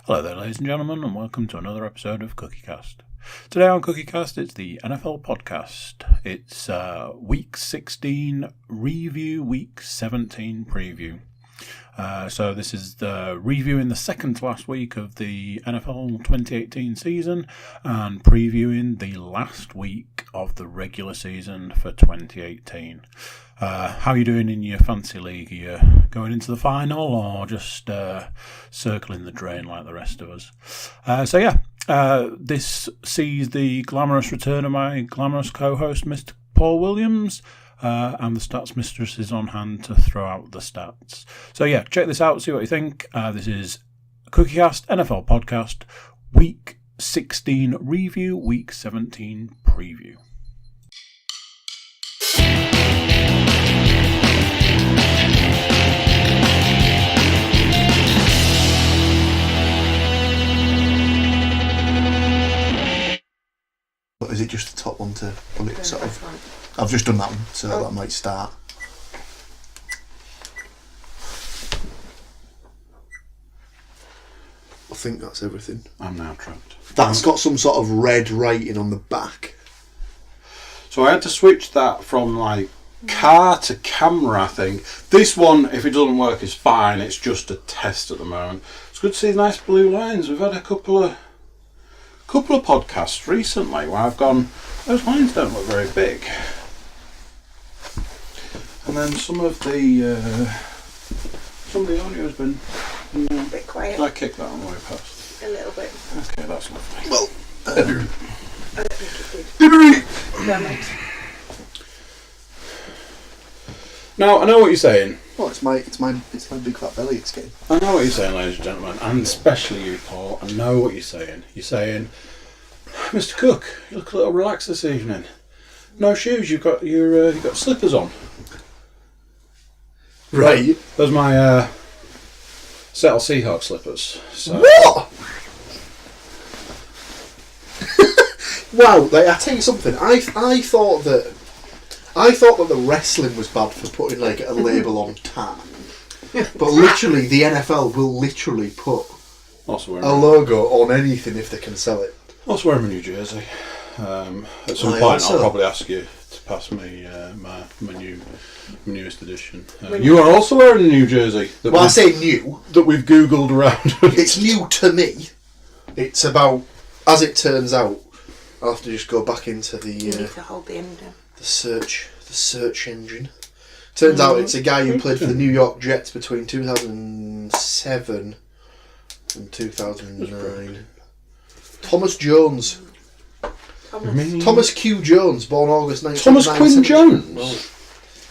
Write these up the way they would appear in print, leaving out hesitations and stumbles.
Hello there, ladies and gentlemen, and welcome to another episode of Cookiecast. Today on Cookiecast, it's the NFL podcast. It's Week 16 review, Week 17 preview. So this is the reviewing the second to last week of the NFL 2018 season and previewing the last week of the regular season for 2018. How are you doing in your fantasy league? Are you going into the final or just circling the drain like the rest of us? This sees the glamorous return of my glamorous co-host, Mr. Paul Williams, and the stats mistress is on hand to throw out the stats. So yeah, check this out, see what you think. This is Cookiecast NFL podcast, Week 16 review, Week 17 preview. Is it just the top one to pull it sort of? I've just done that one, so that might start. I think that's everything. I'm now trapped. That's got some sort of red writing on the back. So I had to switch that from car to camera, I think. This one, if it doesn't work, is fine. It's just a test at the moment. It's good to see nice blue lines. We've had a couple of podcasts recently where I've gone, those lines don't look very big. And then some of the audio has been a bit quiet. I kicked that on the way past. A little bit. Okay, that's lovely. Well, I don't think it did. Damn it. Now I know what you're saying. well, it's my big fat belly. It's getting. I know what you're saying, ladies and gentlemen, and especially you, Paul. I know what you're saying. You're saying, Mr. Cook, you look a little relaxed this evening. No shoes. You've got slippers on. Right. Those are my Seattle Seahawks slippers. So. What? Wow! I tell you something. I thought that the wrestling was bad for putting a label on tan, but literally the NFL will literally put a logo on anything if they can sell it. Also wearing a New Jersey. At some point I'll probably ask you to pass me my newest edition. You are also wearing a New Jersey. I say new. That we've Googled around. It's new to me. It's about, as it turns out, I'll have to just go back into the You need to hold the end down. the search engine. Turns out it's a guy who played for the New York Jets between 2007 and 2009. Thomas Jones. Thomas Q. Jones, born August 19th. Thomas Quinn Jones? Well,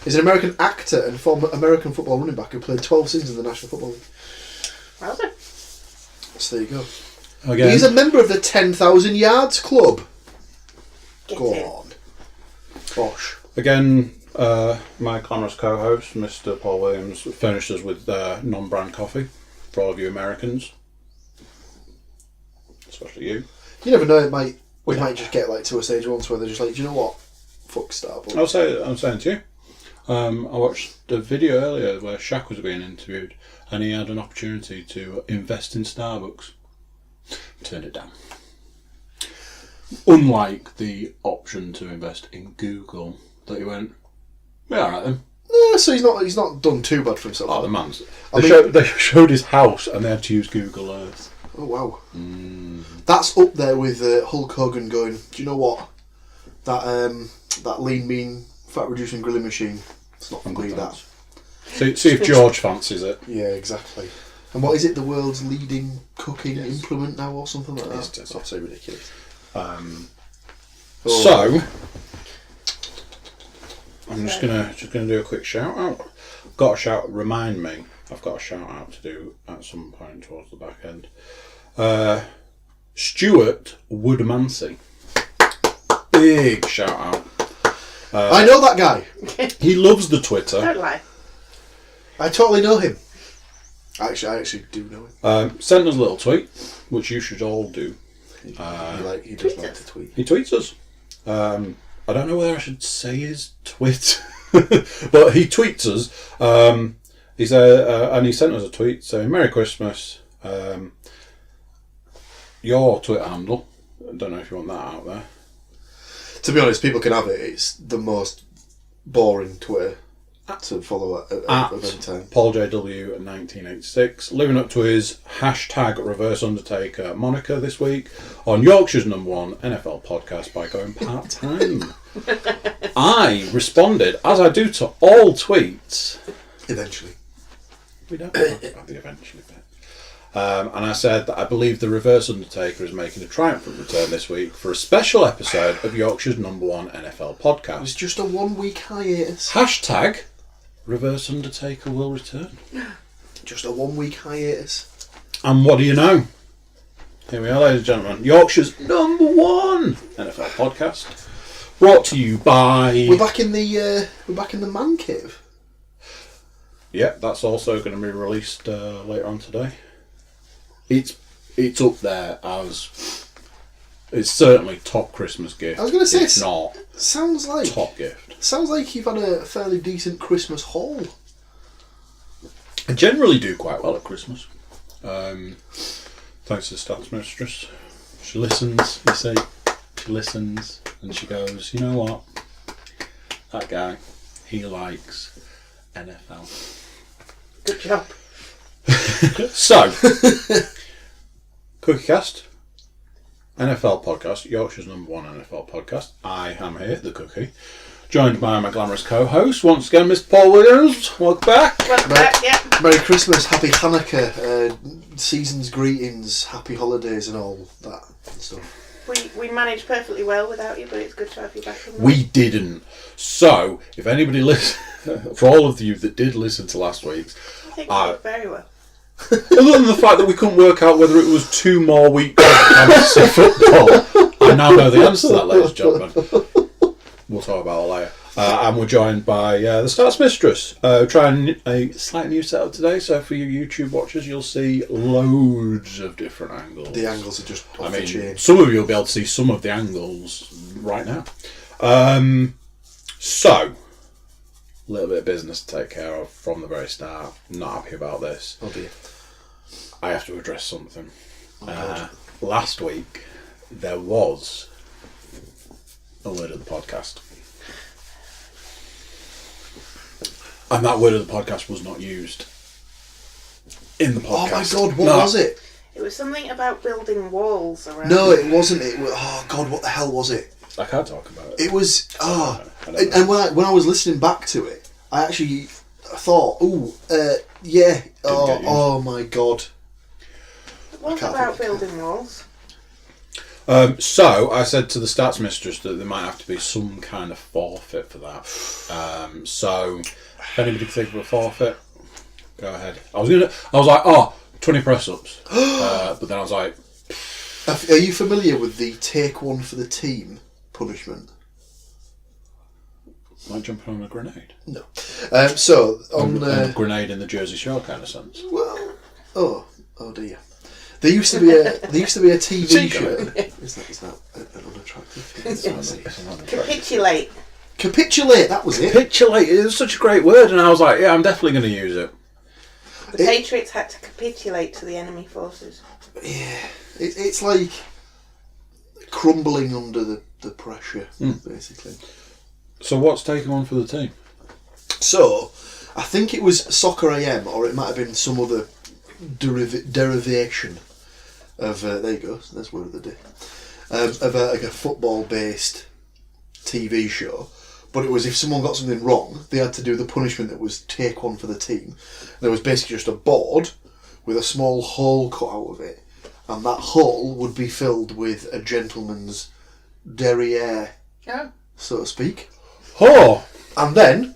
he's an American actor and former American football running back who played 12 seasons in the National Football League. Well done. So there you go. Again. He's a member of the 10,000 Yards Club. Go on. Bosh. Again, my glamorous co-host, Mr. Paul Williams, furnished us with non-brand coffee for all of you Americans. Especially you. You never know, we might just get to a stage once where they're just do you know what? Fuck Starbucks. I'm saying to you, I watched a video earlier where Shaq was being interviewed and he had an opportunity to invest in Starbucks. Turned it down. Unlike the option to invest in Google, that he went, yeah, alright then. No, so he's not done too bad for himself. Oh, the man's. They showed his house and they had to use Google Earth. Oh wow. That's up there with Hulk Hogan going, do you know what? That lean, mean, fat reducing grilling machine. It's not for me, that. See if George fancies it. Yeah, exactly. And what is it? The world's leading cooking implement now, or something like that? It's absolutely ridiculous. So I'm just gonna do a quick shout out. I've got a shout out to do at some point towards the back end. Stuart Woodmansey. Big shout out. I know that guy. He loves the Twitter. Don't lie. I totally know him. I actually do know him. Sent us a little tweet, which you should all do. He does like to tweet. He tweets us. I don't know whether I should say his twit, but he tweets us. And he sent us a tweet saying Merry Christmas. your Twitter handle. I don't know if you want that out there. To be honest, people can have it. It's the most boring Twitter to follow at any time. PaulJW1986, living up to his hashtag Reverse Undertaker moniker this week on Yorkshire's #1 NFL podcast by going part-time. I responded, as I do to all tweets. Eventually. We don't talk about the eventually bit. And I said that I believe the Reverse Undertaker is making a triumphant return this week for a special episode of Yorkshire's #1 NFL podcast. It was just a 1 week hiatus. Hashtag Reverse Undertaker will return. Just a 1 week hiatus. And what do you know? Here we are, ladies and gentlemen. Yorkshire's #1 NFL podcast. Brought to you by... We're back in the man cave. Yep, that's also going to be released later on today. It's up there as... It's certainly top Christmas gift. I was going to say, it's not sounds like top gift. Sounds like you've had a fairly decent Christmas haul. I generally do quite well at Christmas. Thanks to the stats mistress. She listens, you see. She listens and she goes, you know what? That guy, he likes NFL. Good job. So, Cookiecast, NFL podcast, Yorkshire's #1 NFL podcast. I am here, the Cookie, joined by my glamorous co-host, once again, Mr. Paul Williams. Welcome back. Welcome back, yeah. Merry Christmas, Happy Hanukkah, season's greetings, happy holidays and all that stuff. We managed perfectly well without you, but it's good to have you back. We didn't. So, if anybody for all of you that did listen to last week's, I think we did very well. other than the fact that we couldn't work out whether it was 2 more weeks of fantasy football, I now know the answer to that, ladies and gentlemen. We'll talk about it later. And we're joined by the Stats Mistress. Trying a slightly new setup today, so for you YouTube watchers, you'll see loads of different angles. The angles are just off the chain. Some of you will be able to see some of the angles right now. So, a little bit of business to take care of from the very start. Not happy about this. Oh dear. I have to address something. Last week, there was a word of the podcast. And that word of the podcast was not used in the podcast. Oh my God, what was it? It was something about building walls around. No, it wasn't. It was, oh God, what the hell was it? I can't talk about it. It was, I don't know. and when I was listening back to it, I actually thought, yeah, oh my God. It was about building walls. So I said to the stats mistress that there might have to be some kind of forfeit for that. So if anybody can think of a forfeit, go ahead. I was like, 20 press ups, but then I was like, are you familiar with the take one for the team punishment? Like jumping on a grenade. No. So on a grenade in the Jersey Shore kind of sense. Well, oh dear. There used to be a TV show. Is that an unattractive thing? Capitulate. Capitulate. That was it. Capitulate. It was such a great word, and I was like, yeah, I'm definitely going to use it. The Patriots had to capitulate to the enemy forces. Yeah, it's like crumbling under the pressure, basically. So what's taken on for the team? So, I think it was Soccer AM, or it might have been some other derivation of, there you go, that's word of the day, of like a football-based TV show. But it was if someone got something wrong, they had to do the punishment that was take one for the team. There was basically just a board with a small hole cut out of it, and that hole would be filled with a gentleman's derriere, so to speak. Oh! And then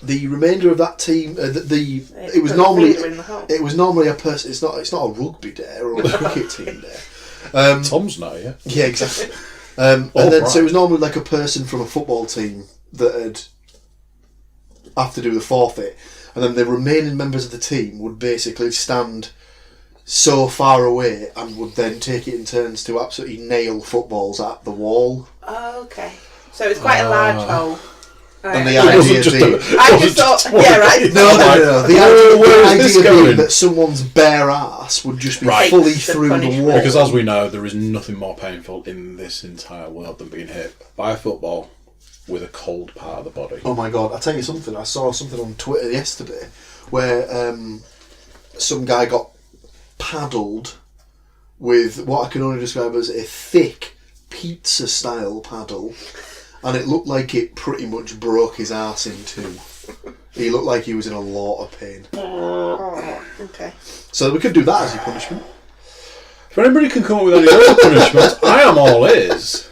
the remainder of that team, it was normally a person. It's not a rugby dare or a cricket team dare. Tom's not here. Yeah, exactly. So it was normally like a person from a football team that had have to do the forfeit, and then the remaining members of the team would basically stand so far away and would then take it in turns to absolutely nail footballs at the wall. Oh, okay. So it's quite a large hole. And the I idea just being... just thought, yeah, right. No. The where is idea this being going? that someone's bare ass would just be Right. fully Takes the through the punishment. wall. Because as we know, there is nothing more painful in this entire world than being hit by a football with a cold part of the body. Oh my god, I'll tell you something. I saw something on Twitter yesterday where some guy got paddled with what I can only describe as a thick pizza-style paddle, and it looked like it pretty much broke his arse in two. He looked like he was in a lot of pain. Oh, okay. So we could do that as your punishment. If anybody can come up with any other punishments, I am all ears.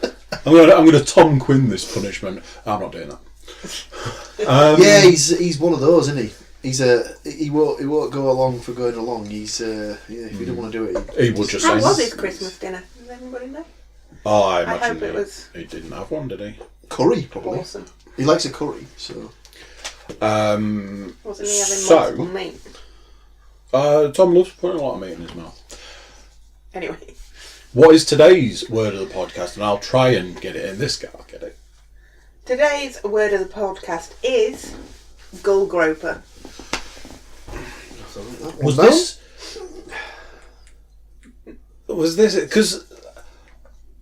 I'm gonna Tom Quinn this punishment. I'm not doing that. Yeah, he's one of those, isn't he? He won't go along for going along. If you don't want to do it, He would just How say. was his Christmas dinner? Does anybody know? Oh, I I imagine hope it was he didn't have one, did he? curry probably. awesome. He likes a curry, so. Wasn't he having So- multiple meat? Tom loves putting a lot of meat in his mouth. Anyway, What is today's word of the podcast? And I'll try and get it in. This guy will get it. today's word of the podcast is gull groper. Was this? Was this? Because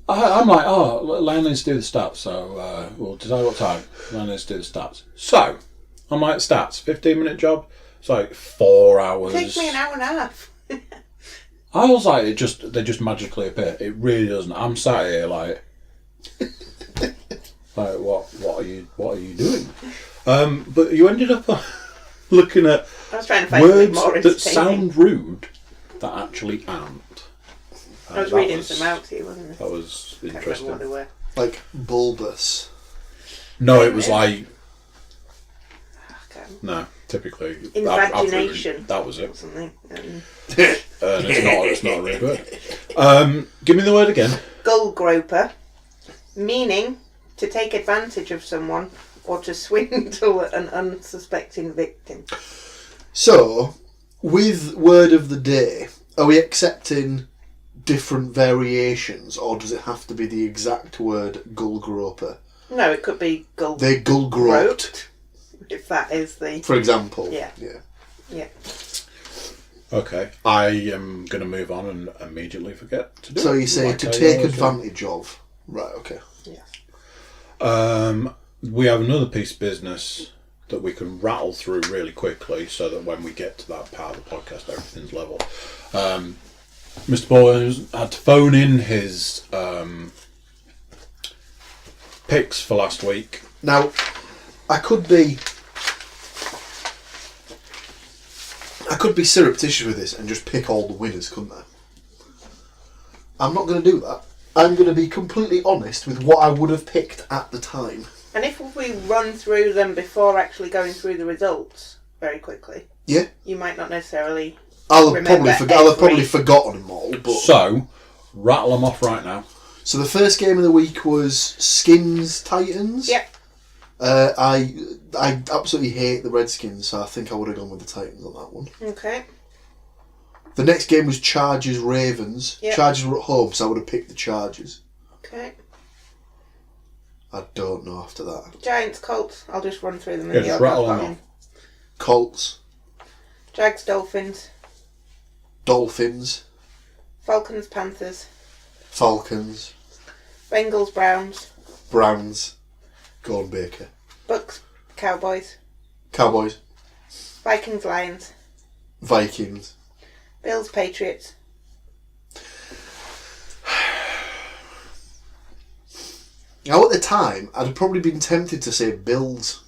I'm like, Lion needs to do the stats. So we'll decide what time. Lion needs to do the stats. So I'm like, stats. 15-minute job. It's like 4 hours. Takes me an hour and a half. I was like, they just magically appear. It really doesn't. I'm sat here like, what are you doing? But you ended up looking at I was trying to find something words more that entertaining. sound rude that actually aren't. I was That reading some out to you, wasn't I? That was Can't remember interesting. what they were. Like bulbous. No, it was like Okay. no. Typically, Invagination. that was it. Or something. It's not a real word. Give me the word again. Gull groper, meaning to take advantage of someone or to swindle an unsuspecting victim. So, with word of the day, are we accepting different variations, or does it have to be the exact word gull groper? No, it could be gull They gull groped, groped, if that is the... for example. Yeah. Yeah. Yeah. Okay, I am going to move on and immediately forget to do it. So you say like to I take always do. advantage of. Right, okay. Yeah. We have another piece of business that we can rattle through really quickly so that when we get to that part of the podcast, everything's level. Mr. Boylan had to phone in his picks for last week. Now, I could be surreptitious with this and just pick all the winners, couldn't I? I'm not going to do that. I'm going to be completely honest with what I would have picked at the time. And if we run through them before actually going through the results very quickly, Yeah, you might not necessarily... I'll have Remember probably every- forgotten them all. But So, rattle them off right now. so the first game of the week was Skins Titans. Yep. I absolutely hate the Redskins, so I think I would have gone with the Titans on that one. Okay. The next game was Chargers Ravens. Yep. Chargers were at home, so I would have picked the Chargers. Okay. I don't know after that. Giants, Colts. I'll just run through them Yeah, in the just order rattle I've got them in. Colts, Jags, Dolphins. Dolphins, Falcons, Panthers. Falcons, Bengals, Browns. Browns, Gordon Baker, Bucks, Cowboys. Cowboys, Vikings, Lions. Vikings. Bills, Patriots. Now at the time, I'd have probably been tempted to say Bills.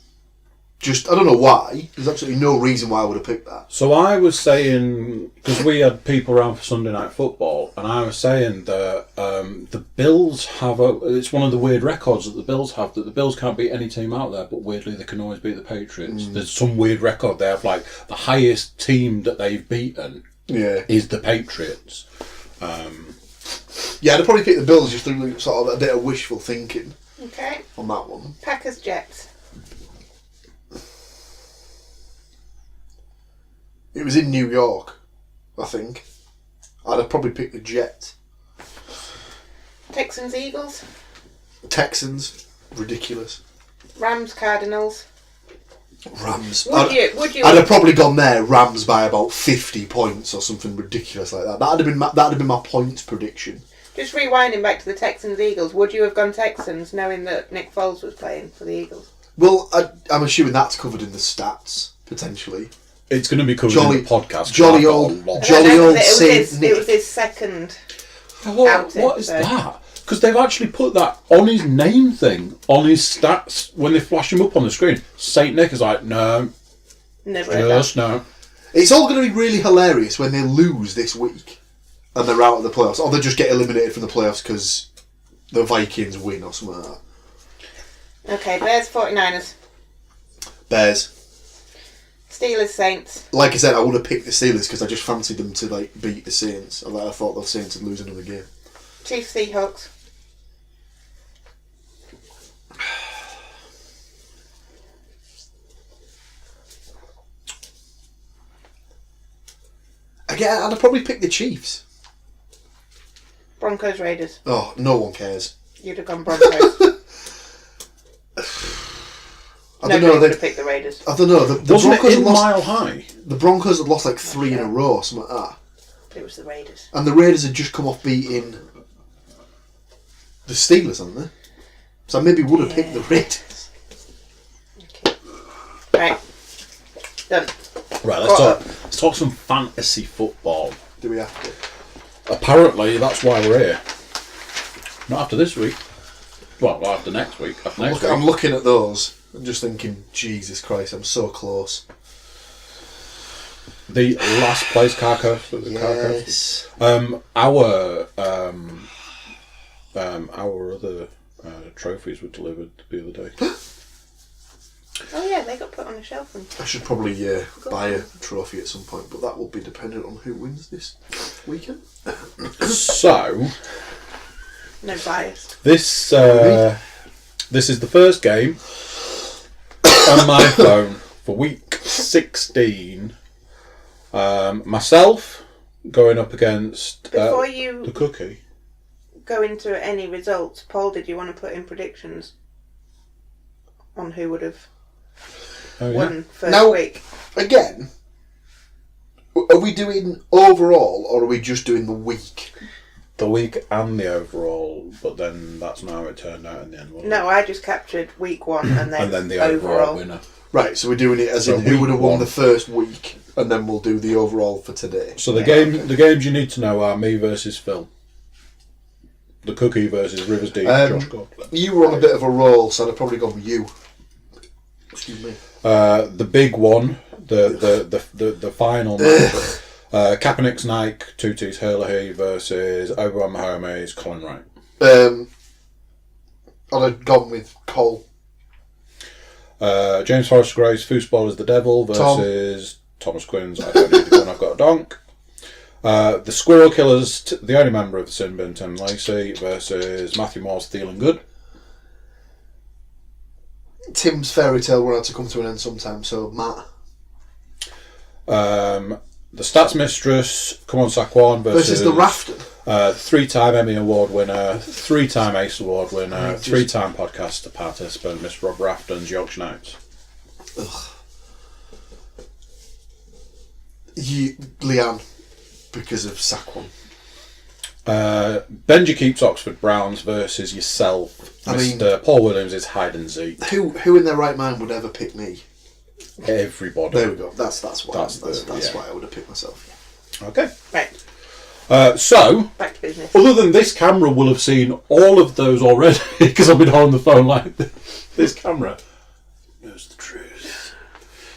Just, I don't know why. There's absolutely no reason why I would have picked that. So I was saying, because we had people around for Sunday Night Football, and I was saying that the Bills have it's one of the weird records that the Bills have, that the Bills can't beat any team out there, but weirdly they can always beat the Patriots. There's some weird record. They have like the highest team that they've beaten Yeah. is the Patriots. Yeah, I'd have probably picked the Bills just through sort of a bit of wishful thinking Okay. on that one. Packers, Jets. It was in New York, I think. I'd have probably picked the Jets. Texans, Eagles. Texans, ridiculous. Rams, Cardinals. Rams. Would you? I'd have probably gone there. Rams by about 50 points or something ridiculous like that. That'd have been my points prediction. Just rewinding back to the Texans-Eagles, would you have gone Texans knowing that Nick Foles was playing for the Eagles? Well, I'm assuming that's covered in the stats potentially. It's going to be covered in the podcast. Jolly old Saint Nick. It was his second. What is that? Because they've actually put that on his name thing, on his stats, when they flash him up on the screen. Saint Nick is like, no. Never Just no. It's all going to be really hilarious when they lose this week and they're out of the playoffs. Or they just get eliminated from the playoffs because the Vikings win or something like that. Okay, Bears, 49ers. Bears. Steelers, Saints. Like I said, I would have picked the Steelers because I just fancied them to beat the Saints. I thought the Saints would lose another game. Chiefs, Seahawks. Again, I'd probably pick the Chiefs. Broncos, Raiders. Oh, no one cares. You'd have gone Broncos. Nobody would have picked the Raiders. I don't know. The Wasn't Broncos it in had lost, Mile High? The Broncos had lost like 3 in a row, something like that. But it was the Raiders. And the Raiders had just come off beating the Steelers, hadn't they? So I maybe would have picked the Raiders. Okay. Right. Done. Right, let's talk some fantasy football. Do we have to? Apparently, that's why we're here. Not after this week. Well, after next week. I'm looking at those and just thinking, Jesus Christ, I'm so close. The last place Carcass. Yes. Our other trophies were delivered the other day. Oh yeah, they got put on a shelf. I should probably buy a trophy at some point, but that will be dependent on who wins this weekend. So, no bias. This is the first game on my phone for week 16. Myself going up against Before you the Cookie. Go into any results, Paul, did you want to put in predictions on who would have won first week? Again, are we doing overall or are we just doing the week? The week and the overall, but then that's not how it turned out in the end, wasn't No, I just captured week 1 and then, and then the overall winner. Right, so we're doing it as in who would have won the first week, and then we'll do the overall for today. So the games you need to know are me versus Phil. The Cookie versus Rivers Deep, Josh Gordon. You were on a bit of a roll, so I'd have probably gone with you. Excuse me. The big one, the final match. Kaepernick's Nike, Tuti's Hurley versus Obi-Wan Mahomes, Colin Wright. I'd have gone with Cole. James Forrester Grace, Foosball is the Devil versus Thomas Quinn's I Don't Need a Gun, I've Got a Donk. The Squirrel Killers, the only member of the Sin Bin, Tim Lacey versus Matthew Moore's Feeling Good. Tim's fairy tale will have to come to an end sometime, so Matt. The Stats Mistress, Come On Saquon versus the Rafton. 3-time Emmy Award winner, 3-time Ace Award winner, 3-time podcast participant, Miss Rob Rafton's Yorkshire Nights. Leanne, because of Saquon. Benji Keeps Oxford Browns versus yourself. Mr. Paul Williams is hide and seek. Who in their right mind would ever pick me? Everybody. There we go. That's why I would have picked myself. Yeah. Okay. Right. So, back to business. Other than this camera will have seen all of those already because I've been holding the phone like this camera knows the truth.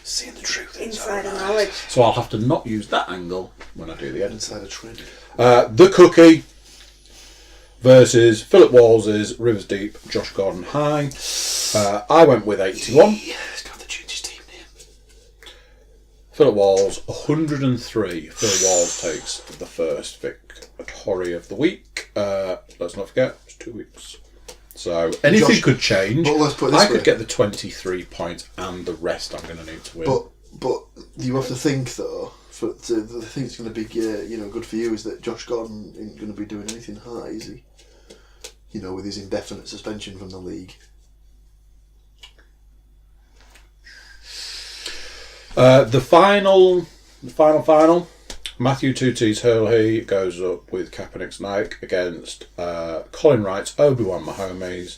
Seeing the truth. Insider knowledge. So I'll have to not use that angle when I do the edit. Insider trading. The Cookie versus Philip Walls's Rivers Deep, Josh Gordon High. I went with 81. It's got the Juniors team name. Philip Walls, 103. Phil Walls takes the first victory of the week. Let's not forget, it's 2 weeks. So anything could change. But let's put it this I way. could get the 23 points and the rest I'm going to need to win. But you have to think though. The thing that's going to be good for you is that Josh Gordon isn't going to be doing anything high, is he? With his indefinite suspension from the league. The final. Matthew Tooties Hurley goes up with Kaepernick's Nike against Colin Wright's Obi-Wan Mahomes.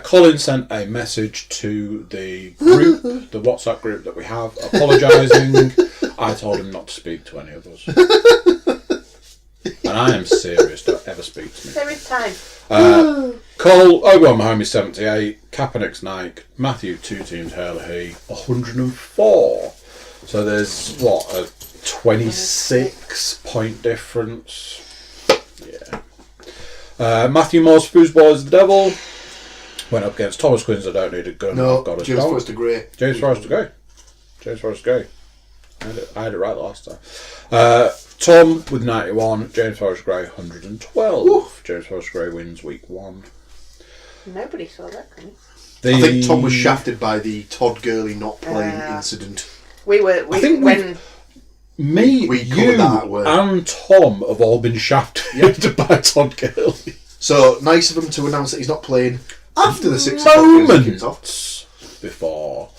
Colin sent a message to the group, the WhatsApp group that we have, apologising. I told him not to speak to any of us. And I am serious, don't ever speak to me. There is time. Obi-Wan Mahomes 78, Kaepernick's Nike, Matthew Tooties Hurley 104. So there's, a 26 point difference. Yeah. Matthew Moore's Foosball is the Devil went up against Thomas Quinn's I Don't Need a Gun. No, I've got James Forrester Gray. James Forrester Gray. I had it right last time. Tom with 91, James Forrester Gray 112. Oof. James Forrester Gray wins week 1. Nobody saw that coming. I think Tom was shafted by the Todd Gurley not playing incident. Me, we you, and Tom have all been shafted by Todd Gurley. So nice of him to announce that he's not playing after the 6 moments before.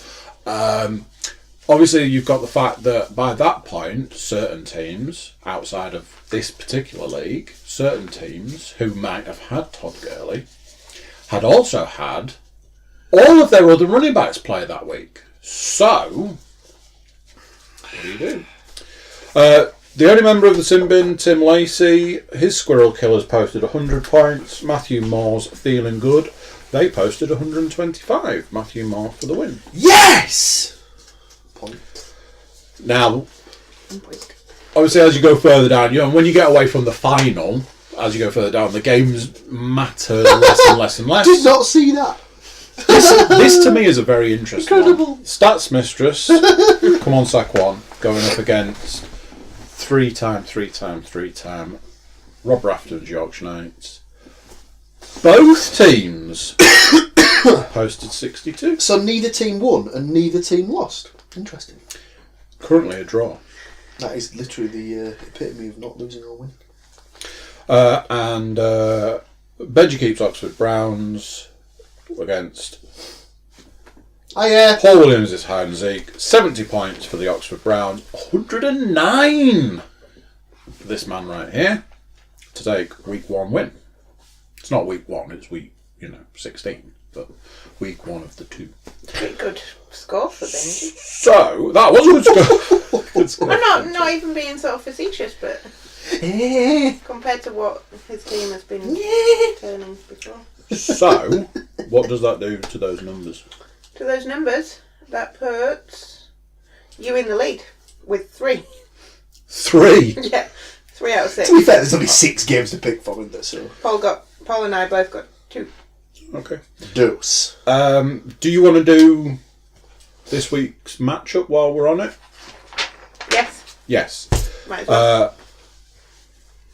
Obviously, you've got the fact that by that point, certain teams outside of this particular league, certain teams who might have had Todd Gurley had also had all of their other running backs play that week. So, what do you do? The only member of the Sin Bin, Tim Lacey, his Squirrel Killers posted 100 points. Matthew Moore's Feeling Good, they posted 125. Matthew Moore for the win. Yes! Point. Now, obviously, as you go further down, and when you get away from the final, as you go further down, the games matter less and less and less. Did not see that. This to me is a very interesting Incredible. one. Stats Mistress, come on, sack one, going up against three-time Rob Rafton's Yorkshire Knights. Both teams posted 62. So neither team won and neither team lost. Interesting. Currently a draw. That is literally the epitome of not losing or winning. And Benji keeps Oxford Browns against Paul Williams is high and Zeke. 70 points for the Oxford Browns. 109 for this man right here to take week 1 win. It's not week 1, it's week 16, but week 1 of the 2. Pretty good score for Benji. So that was a good score. Good score. I'm not even being sort of facetious, but compared to what his team has been turning before. So, what does that do to those numbers? To those numbers, that puts you in the lead with 3. 3? Yeah, 3 out of 6. To be fair, there's only 6 games to pick from, isn't there? So Paul and I both got 2. Okay. Dose. Do you want to do this week's matchup while we're on it? Yes. Might as well.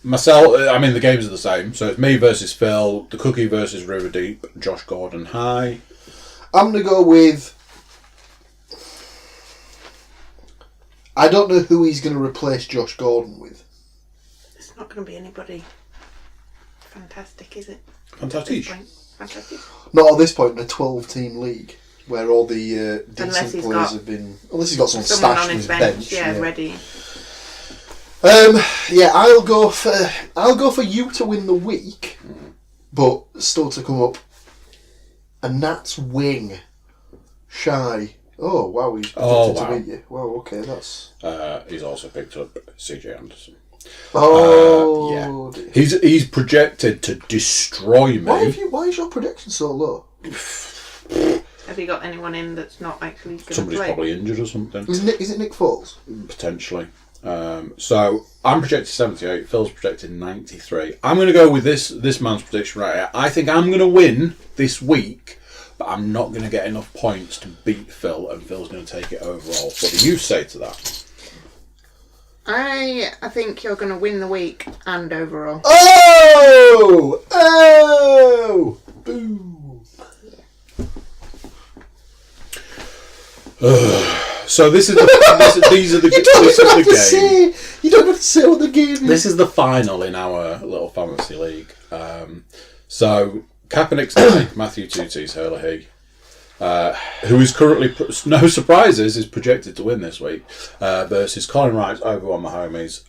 The games are the same. So it's me versus Phil, the Cookie versus Riverdeep, Josh Gordon High. I'm going to go with... I don't know who he's going to replace Josh Gordon with. It's not going to be anybody fantastic, is it? Fantastic. Not at this point in a 12-team league where all the decent players have been... Unless he's got someone stashed on his bench. Ready. I'll go for you to win the week, but still to come up. And that's Wing. Shy. Oh, wow, he's predicted to beat you. Wow, okay, that's... He's also picked up CJ Anderson. Oh, yeah. He's projected to destroy me. Why is your prediction so low? Have you got anyone in that's not actually going to play? Somebody's probably injured or something. Is it Nick Foles? Potentially. So I'm projected 78. Phil's projected 93. I'm going to go with this man's prediction right here. I think I'm going to win this week, but I'm not going to get enough points to beat Phil, and Phil's going to take it overall. What do you say to that? I think you're going to win the week and overall. Oh! Boom! So these are the games. You don't have to say what the game is. This is the final in our little fantasy league. So Kaepernick's Nike, Matthew Tooties Hurley. who is currently, no surprises, is projected to win this week, versus Colin Wright's Obi-Wan Mahomes.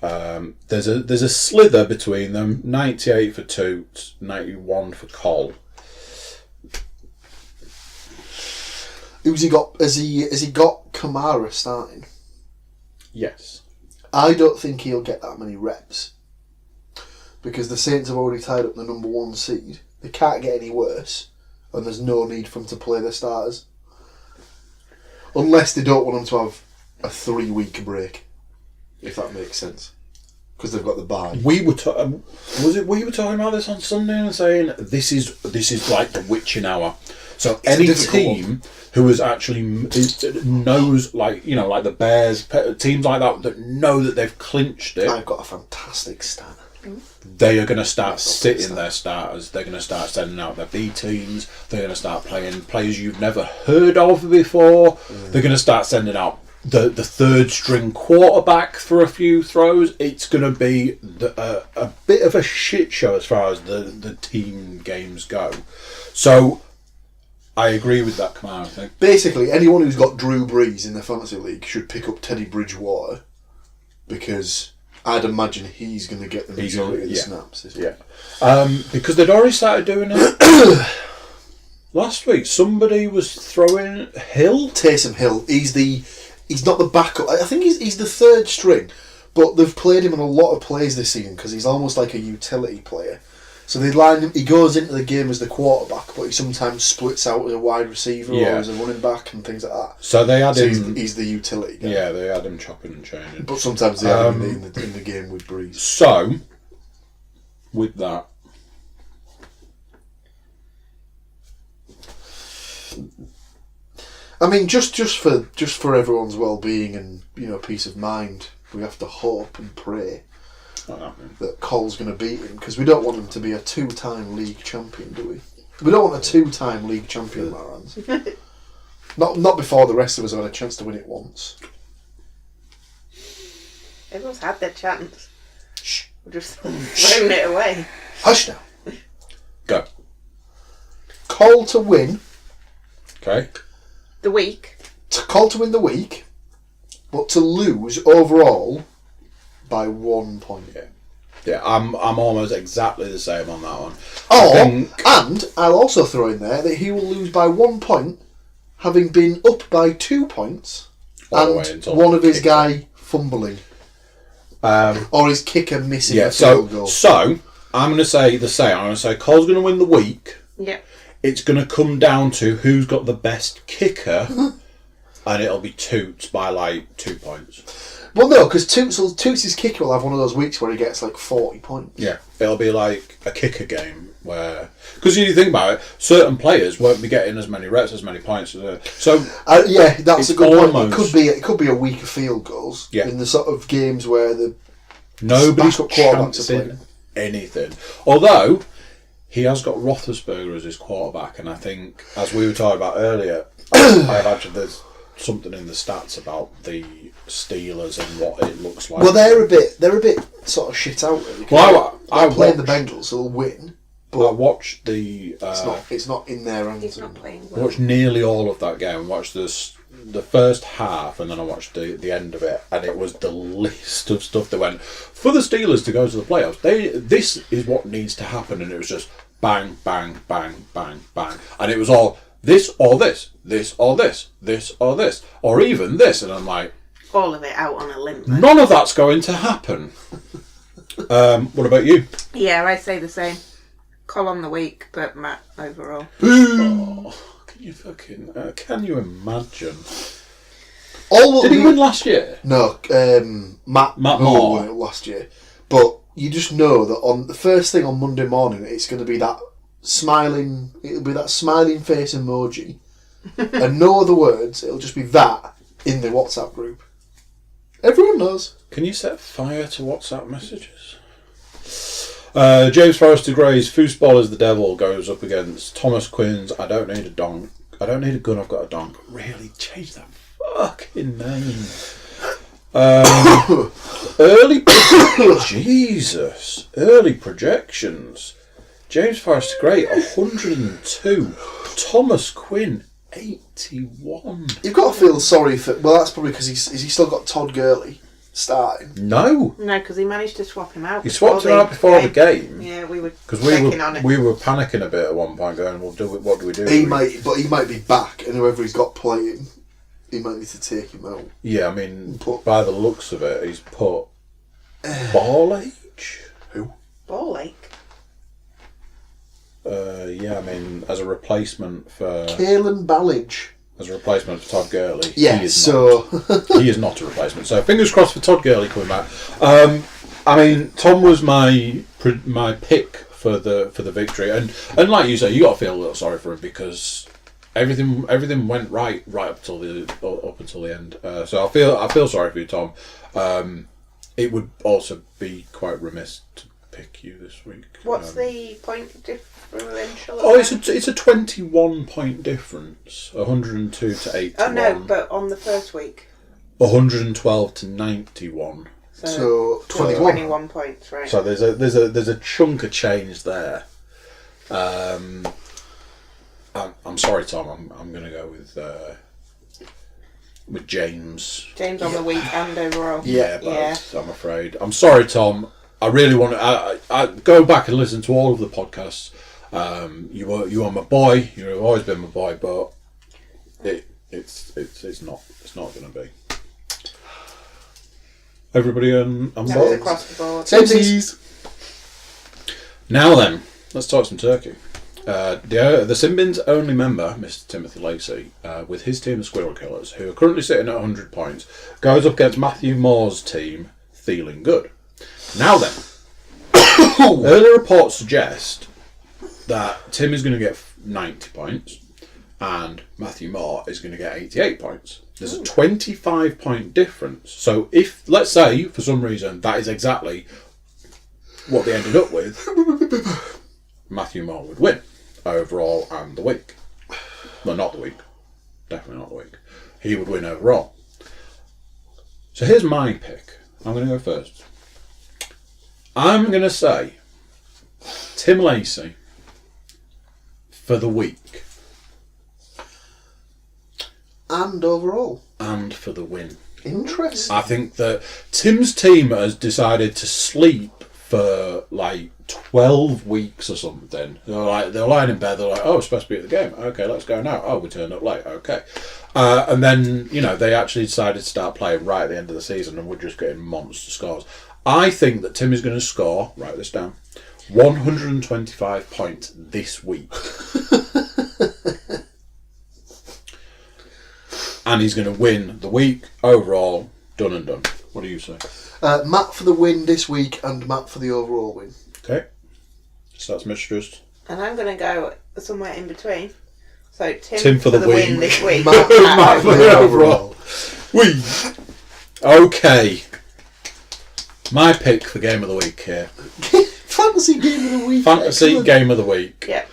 There's a slither between them, 98 for Toots, 91 for Cole. Who's he got? Has he got Kamara starting? Yes. I don't think he'll get that many reps because the Saints have already tied up the number 1 seed. They can't get any worse, and there's no need for them to play their starters unless they don't want them to have a 3-week break, if that makes sense, because they've got the bye. We were we were talking about this on Sunday and saying this is like the witching hour. So It's any team who has actually knows, like the Bears, teams like that know that they've clinched it. I've got a fantastic stat. They are going to start sitting their starters. They're going to start sending out their B teams. They're going to start playing players you've never heard of before. They're going to start sending out the third string quarterback for a few throws. It's going to be a bit of a shit show as far as the team games go. So I agree with that Kamara thing. Basically, anyone who's got Drew Brees in their fantasy league should pick up Teddy Bridgewater because I'd imagine he's going to get the majority of the snaps. Because they'd already started doing it last week. Somebody was throwing Hill. Taysom Hill. He's not the backup. I think he's the third string, but they've played him in a lot of plays this season because he's almost like a utility player. So they line him. He goes into the game as the quarterback, but he sometimes splits out as a wide receiver or as a running back and things like that. So they had him. He's the utility guy. Yeah, they had him chopping and changing. But sometimes they have him in the game with Breeze. So, with that, I mean, just for everyone's well-being and peace of mind, we have to hope and pray that Cole's going to beat him because we don't want him to be a 2-time league champion, do we? We don't want a 2-time league champion, Marans. Not before the rest of us have had a chance to win it once. Everyone's had their chance. Shh. We're just throwing it away. Hush now. Go. Cole to win. Okay. The week. Cole to win the week, but to lose overall by 1 point. Yeah, I'm almost exactly the same on that one. And I'll also throw in there that he will lose by 1 point, having been up by 2 points, and one of his guy fumbling. Or his kicker missing a field goal. So, I'm going to say the same. I'm going to say Cole's going to win the week. Yeah. It's going to come down to who's got the best kicker, and it'll be Toots by like 2 points. Well, no, because Toots' kicker will have one of those weeks where he gets like 40 points. Yeah, it'll be like a kicker game where, because you think about it, certain players won't be getting as many reps, as many points. So yeah, that's a good point. It could be a week of field goals in the sort of games where nobody's backup quarterbacks are playing anything. Although he has got Roethlisberger as his quarterback, and I think, as we were talking about earlier, I imagine there's something in the stats about the Steelers and what it looks like. Well, they're a bit sort of shit out really. Well, I playing the Bengals, so they'll win. But I watched the. It's not in their hands. He's not playing well. I watched nearly all of that game. I watched the first half, and then I watched the end of it, and it was the list of stuff that went for the Steelers to go to the playoffs. This is what needs to happen, and it was just bang, bang, bang, bang, bang, and it was all this or this, this or this, this or this, or even this, and I'm like, all of it out on a limb. None of that's going to happen. What about you? Yeah, I say the same. Cole on the week, but Matt overall. Oh, can you imagine? Did he win last year? No, Matt Moore won it last year. But you just know that on the first thing on Monday morning, it's going to be that smiling. It'll be that smiling face emoji, and no other words. It'll just be that in the WhatsApp group. Everyone knows. Can you set fire to WhatsApp messages? James Forrester Gray's Foosball is the Devil goes up against Thomas Quinn's I don't need a donk. I don't need a gun, I've got a donk. Really, change that fucking name. Early projections. James Forrester Gray 102. Thomas Quinn 81. You've got to feel sorry for... Well, that's probably because he's still got Todd Gurley starting. No, because he managed to swap him out. he swapped him out before the game. Yeah, we were Because on it. we were panicking a bit at one point, going, "Well, what do we do?" He might be back, and whoever he's got playing, he might need to take him out. Yeah, I mean, by the looks of it, he's put Ball Age. Who? Ball Lake. Yeah, I mean, as a replacement for Kalen Ballage. As a replacement for Todd Gurley. Yeah, he is not a replacement. So fingers crossed for Todd Gurley coming back. I mean, Tom was my pick for the victory, and like you say, you got to feel a little sorry for him because everything went right up until the end. So I feel sorry for you, Tom. It would also be quite remiss to pick you this week. What's the point differential? Oh, it's a 21 point difference, 102 to 81. Oh no, but on the first week. 112 to 91. So 21 points, right? So there's a chunk of change there. I'm sorry, Tom. I'm going to go with James. James on the week and overall. Yeah, both, I'm afraid. I'm sorry, Tom. I really want to. I go back and listen to all of the podcasts. You are my boy. You've always been my boy, but it's not going to be. Everybody on board? Across the board. Samesies. Now then, let's talk some turkey. The Simbins only member, Mr. Timothy Lacey, with his team of Squirrel Killers, who are currently sitting at 100 points, goes up against Matthew Moore's team, Feeling Good. Now then, early reports suggest that Tim is going to get 90 points and Matthew Moore is going to get 88 points. There's a 25 point difference. So if, let's say, for some reason, that is exactly what they ended up with, Matthew Moore would win overall and the week. Well, not the week. Definitely not the week. He would win overall. So here's my pick. I'm going to go first. I'm going to say Tim Lacey for the week. And overall. And for the win. Interesting. I think that Tim's team has decided to sleep for like 12 weeks or something. They're lying in bed, they're like, oh, we're supposed to be at the game. Okay, let's go now. Oh, we turned up late. Okay. And then, they actually decided to start playing right at the end of the season and we're just getting monster scores. I think that Tim is going to score, write this down, 125 points this week. And he's going to win the week overall, done and done. What do you say? Matt for the win this week and Matt for the overall win. Okay. So that's mistress. And I'm going to go somewhere in between. So Tim for the win this week. Matt for the overall. Okay. My pick for game of the week here. Fantasy game of the week. Fantasy game of the week. Yep.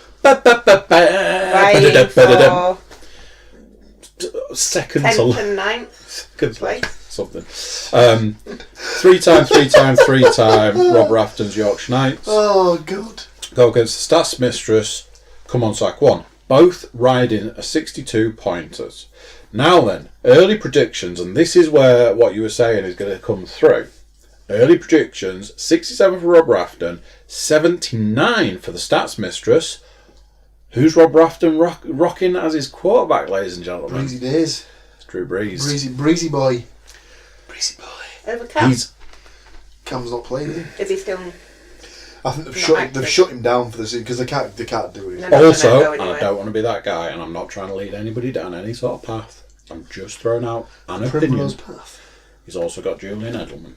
Second 10th and 9th. Second place. Something. 3 time Rob Rafton's Yorkshire Knights. Oh, good. Go against the Stats Mistress, come on sack 1. Both riding a 62 pointers. Now then, early predictions, and this is where what you were saying is going to come through. Early predictions, 67 for Rob Rafton, 79 for the Stats Mistress. Who's Rob Rafton rocking as his quarterback, ladies and gentlemen? Breezy days. It's Drew Brees. Breezy boy. Breezy boy. Over Cam. Cam's not playing, is he? Is he still... I think they've shut him down for the season because they can't do it. Also, and I don't want to be that guy, and I'm not trying to lead anybody down any sort of path. I'm just throwing out an opinion. Path. He's also got Julian Edelman.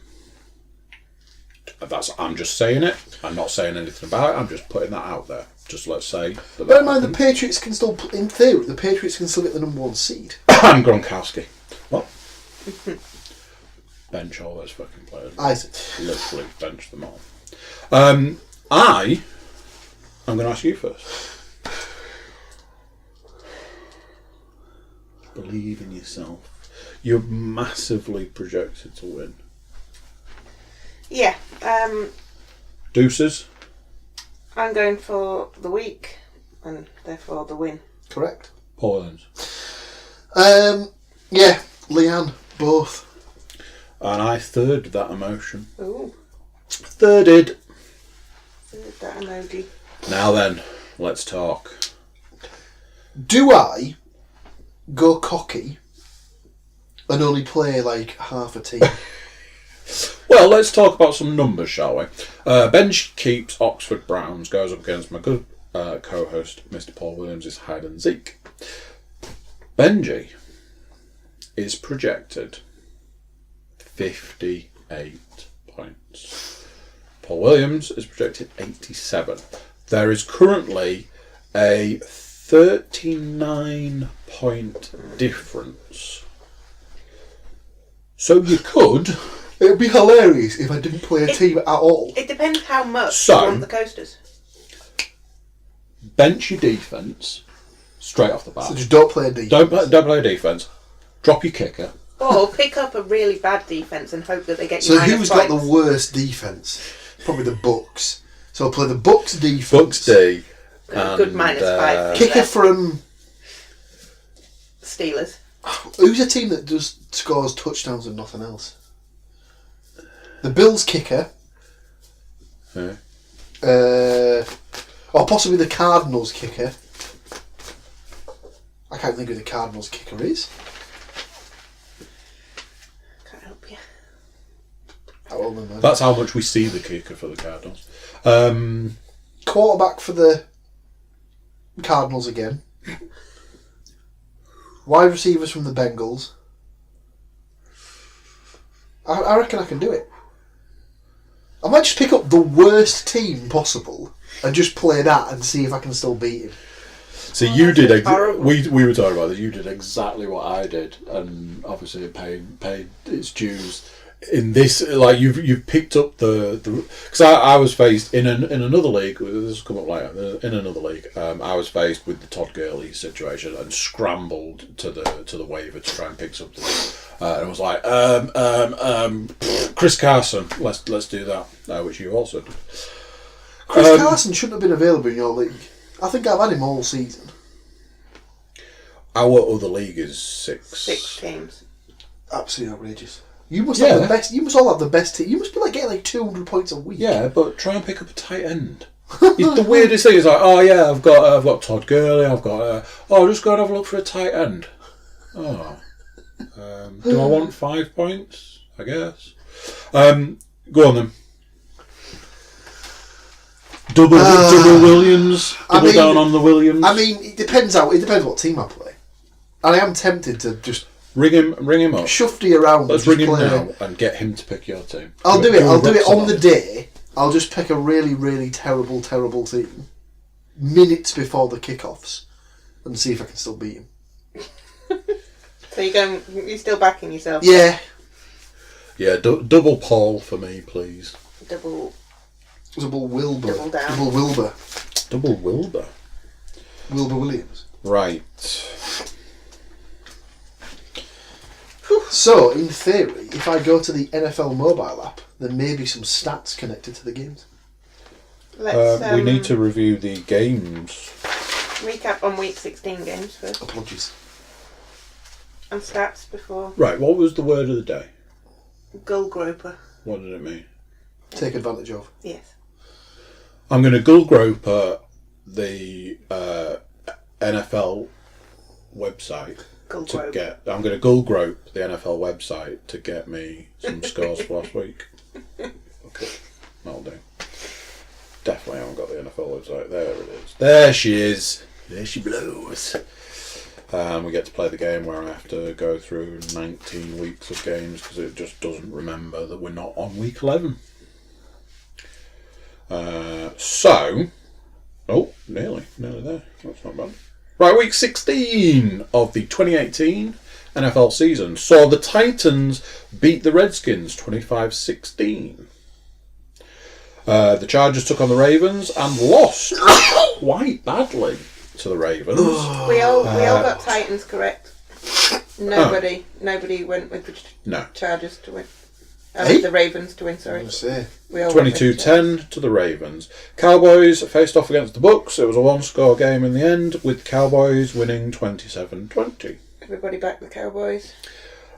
I'm just saying it. I'm not saying anything about it. I'm just putting that out there. Just let's say. Bear in mind, the Patriots can still, in theory, the Patriots can still get the number 1 seed. And Gronkowski. What? Bench all those fucking players. Literally bench them all. I'm going to ask you first. Believe in yourself. You're massively projected to win. Yeah. Deuces? I'm going for the week and therefore the win. Correct. Paul Owens. Yeah, Leanne, both. And I thirded that emotion. Ooh. Thirded. That emoji. Now then, let's talk. Do I go cocky and only play like half a team? Well, let's talk about some numbers, shall we? Benji keeps Oxford Browns, goes up against my good co-host, Mr. Paul Williams' hide and seek. Benji is projected 58 points. Paul Williams is projected 87. There is currently a 39 point difference. So you could... It would be hilarious if I didn't play a team at all. It depends how much So- you want the coasters. bench your defence straight off the bat. So just don't play a defense. Don't play defence. Drop your kicker. Or pick up a really bad defence and hope that they get you So minus who's points. got the worst defence? Probably the Bucks. So I'll play the Bucks defence. Bucks D. Good -5. Kicker from... Steelers. Who's a team that just scores touchdowns and nothing else? The Bills kicker. Yeah. Or possibly the Cardinals kicker. I can't think who the Cardinals kicker is. Can't help you. How old am I? That's how much we see the kicker for the Cardinals. Quarterback for the Cardinals again. Wide receivers from the Bengals. I reckon I can do it. I might just pick up the worst team possible and just play that and see if I can still beat him. So you did. horrible. We were talking about this. You did exactly what I did, and obviously it paid its dues. In this, like you've picked up the because I was faced in another league. This will come up later. In another league, I was faced with the Todd Gurley situation and scrambled to the waiver to try and pick something. And it was like Chris Carson. Let's do that, which you also did. Chris Carson shouldn't have been available in your league. I think I've had him all season. Our other league is 6. 6 teams. Absolutely outrageous. You must have the best. You must all have the best team. You must be like getting like 200 points a week. Yeah, but try and pick up a tight end. It's the weirdest thing. It's like, oh yeah, I've got Todd Gurley. I've got I'll just go and have a look for a tight end. Oh, do I want 5 points? I guess. Go on then. Double Williams. Double down on the Williams. I mean, it depends what team I play. And I am tempted to just ring him up. shufty around. Let's ring him now and get him to pick your team. I'll do it on the day. I'll just pick a really, really terrible team minutes before the kickoffs and see if I can still beat him. So you're still backing yourself? Yeah. Yeah, double Paul for me, please. Double Wilbur. Double down. Double Wilbur. Double Wilbur. Wilbur Williams. Right. So, in theory, if I go to the NFL mobile app, there may be some stats connected to the games. Let's We need to review the games. recap on week 16 games first. Apologies. And stats before. Right, what was the word of the day? Gull groper. What did it mean? Take advantage of. Yes. I'm going to gull groper the NFL website Gull to grope. get. I'm going to gull grope the NFL website to get me some scores for last week. Okay, that'll do. Definitely haven't got the NFL website. There it is. There she is. There she blows. We get to play the game where I have to go through 19 weeks of games because it just doesn't remember that we're not on week 11. Nearly there. That's not bad. Right, week 16 of the 2018 NFL season saw the Titans beat the Redskins 25-16. The Chargers took on the Ravens and lost quite badly to the Ravens. We all got Titans correct. Nobody went with the Chargers to win. The Ravens to win, sorry. We all 22-10 to the Ravens. Cowboys faced off against the Bucks. It was a one-score game in the end, with Cowboys winning 27-20. Everybody backed the Cowboys.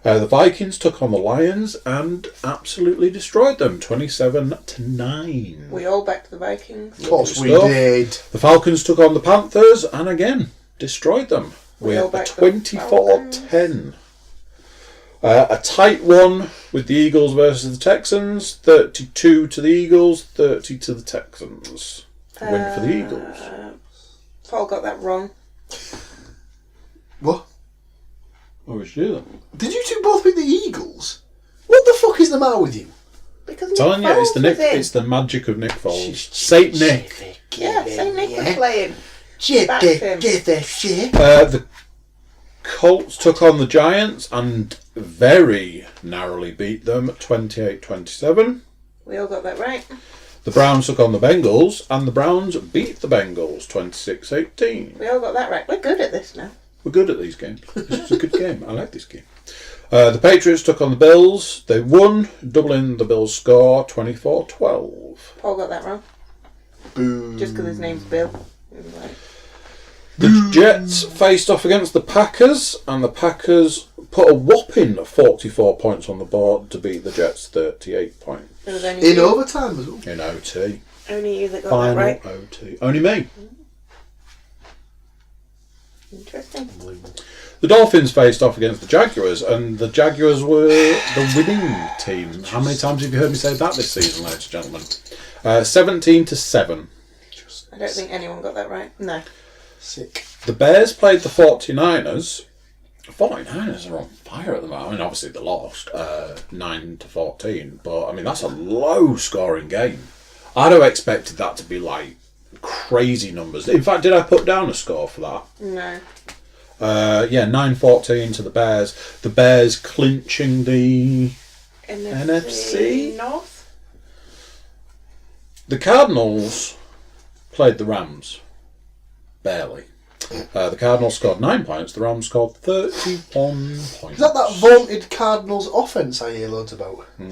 The Vikings took on the Lions and absolutely destroyed them, 27-9. We all backed the Vikings. Of course we did. The Falcons took on the Panthers and again destroyed them with a 24-10. A tight one with the Eagles versus the Texans, 32 to the Eagles, 30 to the Texans. Win for the Eagles. Paul got that wrong. What? What was you then? Did you two both pick the Eagles? What the fuck is the matter with you? Because I'm telling you, it's the magic of Nick Foles. Saint Nick. Yeah, Saint Nick was playing. The Colts took on the Giants and very narrowly beat them, 28-27. We all got that right. The Browns took on the Bengals and the Browns beat the Bengals, 26-18. We all got that right. We're good at this now. We're good at these games. This is a good game. I like this game. The Patriots took on the Bills. They won, doubling the Bills' score, 24-12. Paul got that wrong. Boo. Just because his name's Bill. He was like, The Jets faced off against the Packers, and the Packers put a whopping 44 points on the board to beat the Jets 38 points. it was only In you. overtime as well. In OT. Only you that got Final that right. OT. Only me. Interesting. The Dolphins faced off against the Jaguars, and the Jaguars were the winning team. How many times have you heard me say that this season, ladies and gentlemen? 17-7. I don't think anyone got that right. No. Sick. The Bears played the 49ers. The 49ers are on fire at the moment. I mean, obviously they lost 9-14, but I mean that's a low-scoring game. I'd have expected that to be like crazy numbers. In fact, did I put down a score for that? No. 9-14 to the Bears. The Bears clinching the NFC North. The Cardinals played the Rams. Barely. The Cardinals scored 9 points. The Rams scored 31 points. Is that vaunted Cardinals offence I hear loads about? We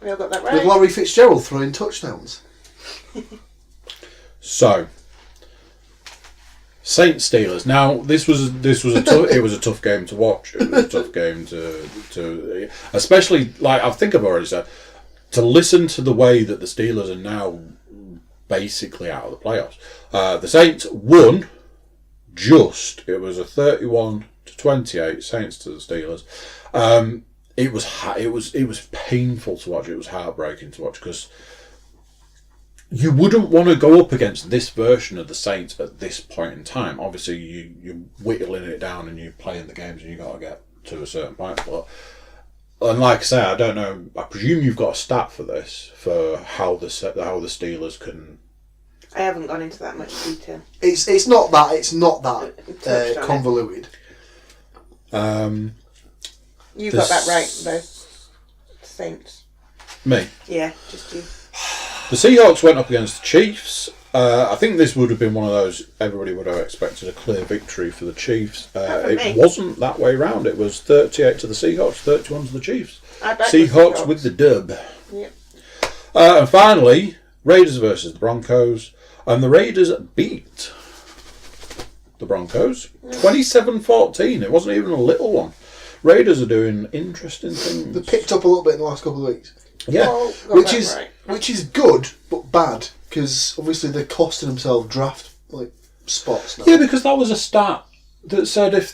all got that right. With Laurie Fitzgerald throwing touchdowns. So, Saints Steelers. Now this was a tough game to watch. It was a tough game to especially, like I think I've already said, to listen to the way that the Steelers are now basically out of the playoffs. The Saints won. It was a 31-28 Saints to the Steelers. It was painful to watch. It was heartbreaking to watch because you wouldn't want to go up against this version of the Saints at this point in time. Obviously, you're whittling it down and you're playing the games and you got to get to a certain point. And like I say, I don't know. I presume you've got a stat for this for how the Steelers can. I haven't gone into that much detail. It's not that convoluted. You got that right though. Saints. Me. Yeah, just you. The Seahawks went up against the Chiefs. I think this would have been one of those everybody would have expected a clear victory for the Chiefs. It wasn't that way round. It was 38 to the Seahawks, 31 to the Chiefs. Seahawks with the dub. Yep. And finally, Raiders versus the Broncos. And the Raiders beat the Broncos 27-14. It wasn't even a little one. Raiders are doing interesting things. They picked up a little bit in the last couple of weeks. Yeah. Which is good, but bad, because obviously they're costing themselves draft spots now. Yeah, because that was a stat that said if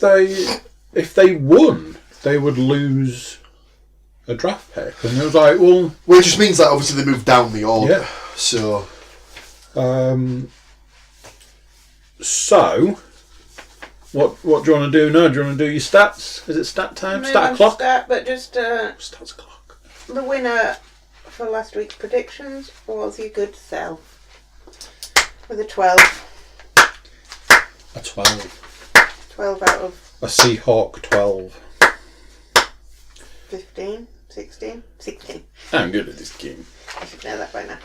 they won, they would lose a draft pick. And it was like, well... Well, it just means that obviously they moved down the order. Yeah. So... What do you want to do now? Do you want to do your stats? Is it stat time? Stat clock? But just Stats clock. the winner for last week's predictions was your good self with a 12. A 12. 12 out of... A Seahawk 12. 15? 16? 16. I'm good at this game. I should know that by now.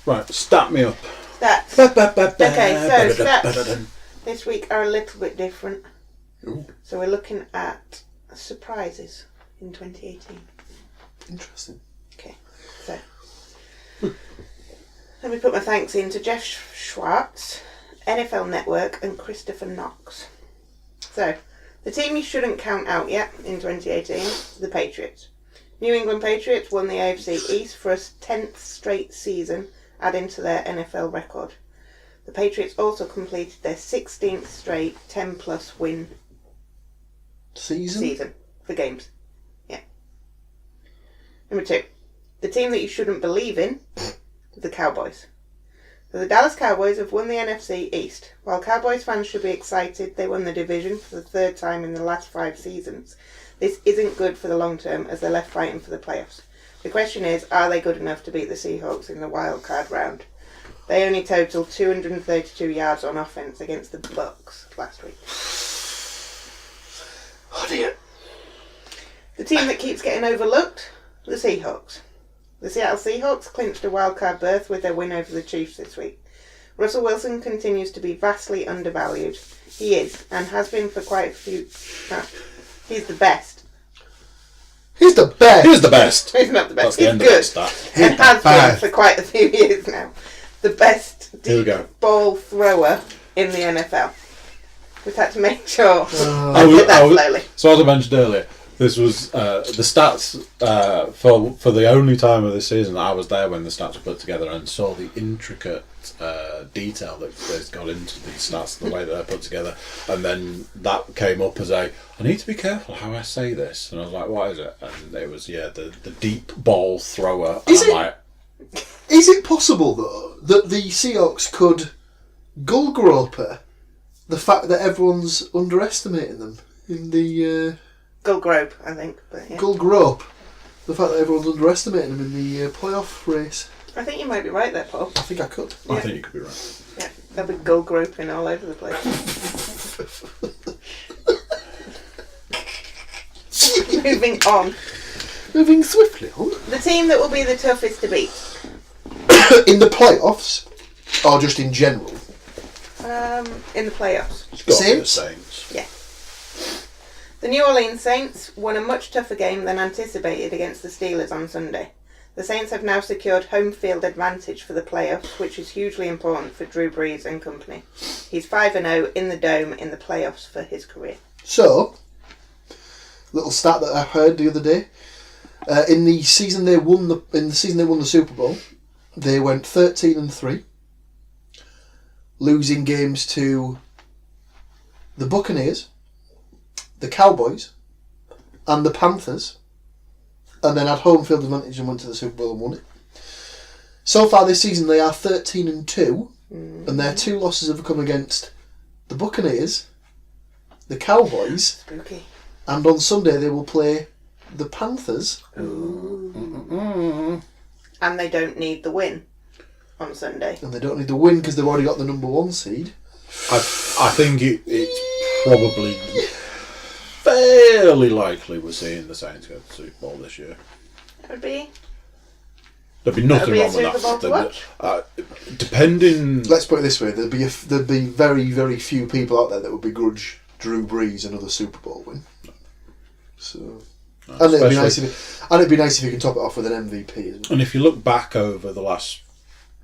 Right, stat me up. Stats. Okay, so stats this week are a little bit different. Ooh. So we're looking at surprises in 2018. Interesting. Okay, so let me put my thanks in to Jeff Schwartz, NFL Network, and Christopher Knox. So The team you shouldn't count out yet in 2018, the Patriots. New England Patriots won the AFC East for a 10th straight season, adding to their NFL record. The Patriots also completed their 16th straight 10-plus win season for games. Yeah. Number 2. The team that you shouldn't believe in, the Cowboys. So the Dallas Cowboys have won the NFC East. While Cowboys fans should be excited they won the division for the 3rd time in the last 5 seasons, this isn't good for the long term as they're left fighting for the playoffs. The question is, are they good enough to beat the Seahawks in the wild card round? They only totaled 232 yards on offense against the Bucs last week. Oh dear. The team that keeps getting overlooked, the Seahawks. The Seattle Seahawks clinched a wildcard berth with their win over the Chiefs this week. Russell Wilson continues to be vastly undervalued. He is, and has been for quite a few... he's the best. He's the best! He's the best! He's not the best. He's good. And has been for quite a few years now. The best deep ball thrower in the NFL. We've had to make sure I did that slowly. So as I mentioned earlier, this was the stats for the only time of this season that I was there when the stats were put together and saw the intricate detail that they've got into these stats, the way that they're put together, and then that came up as I need to be careful how I say this, and I was like, what is it? And it was the deep ball thrower. Is it possible though that the Seahawks could gullgroper the fact that everyone's underestimating them in the Gullgrope, I think. But yeah. Gullgrope. The fact that everyone's underestimating them in the playoff race. I think you might be right there, Paul. I think I could. Yeah. I think you could be right. Yeah, they'll be gullgroping all over the place. Moving on. Moving swiftly on. The team that will be the toughest to beat. In the playoffs? Or just in general? In the playoffs. Saints? Yeah. The New Orleans Saints won a much tougher game than anticipated against the Steelers on Sunday. The Saints have now secured home field advantage for the playoffs, which is hugely important for Drew Brees and company. He's 5-0 in the Dome in the playoffs for his career. So, little stat that I heard the other day. In the season they won the Super Bowl, they went 13-3, losing games to the Buccaneers, the Cowboys, and the Panthers, and then had home field advantage and went to the Super Bowl and won it. So far this season they are 13-2, and their 2 losses have come against the Buccaneers, the Cowboys, spooky, and on Sunday they will play the Panthers. Ooh. And they don't need the win on Sunday. And they don't need the win because they've already got the number 1 seed. I think it's probably fairly likely we're seeing the Saints go to the Super Bowl this year. There'd be nothing wrong with Super Bowl to watch. Depending. Let's put it this way: there'd be very, very few people out there that would begrudge Drew Brees another Super Bowl win. So, and it'd be nice if you can top it off with an MVP. Isn't it? And if you look back over the last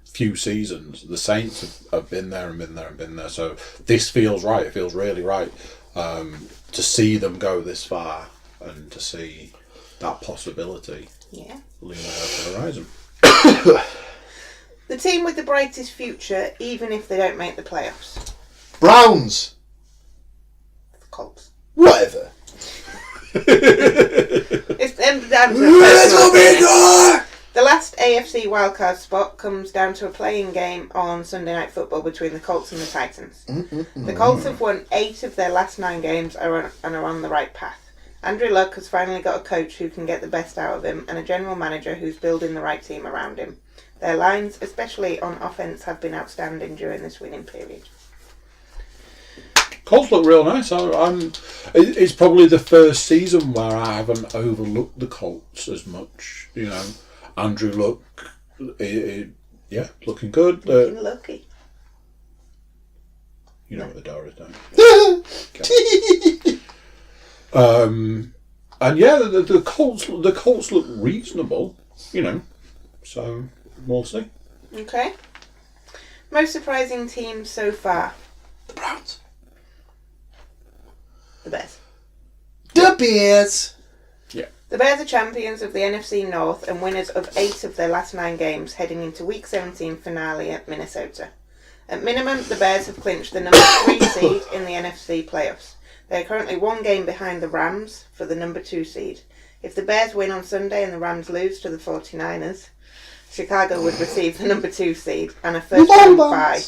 few seasons, the Saints have been there and been there and been there. So this feels right. It feels really right to see them go this far and to see that possibility loom over the horizon. The team with the brightest future, even if they don't make the playoffs. Browns. The Colts. Whatever. It's down to a The last AFC wildcard spot comes down to a playing game on Sunday Night Football between the Colts and the Titans. The Colts have won 8 of their last 9 games and are on the right path. Andrew Luck has finally got a coach who can get the best out of him and a general manager who's building the right team around him. Their lines, especially on offense, have been outstanding during this winning period. Colts look real nice. It's probably the first season where I haven't overlooked the Colts as much. You know, Andrew Luck, looking good. Looking lucky. You know what the door is, don't you? And yeah, the Colts look reasonable. You know, so we'll see. Okay. Most surprising team so far. The Browns. The Bears. The Bears! The Bears are champions of the NFC North and winners of 8 of their last 9 games, heading into Week 17 finale at Minnesota. At minimum, the Bears have clinched the number 3 seed in the NFC playoffs. They are currently 1 game behind the Rams for the number 2 seed. If the Bears win on Sunday and the Rams lose to the 49ers, Chicago would receive the number 2 seed and a first-round bye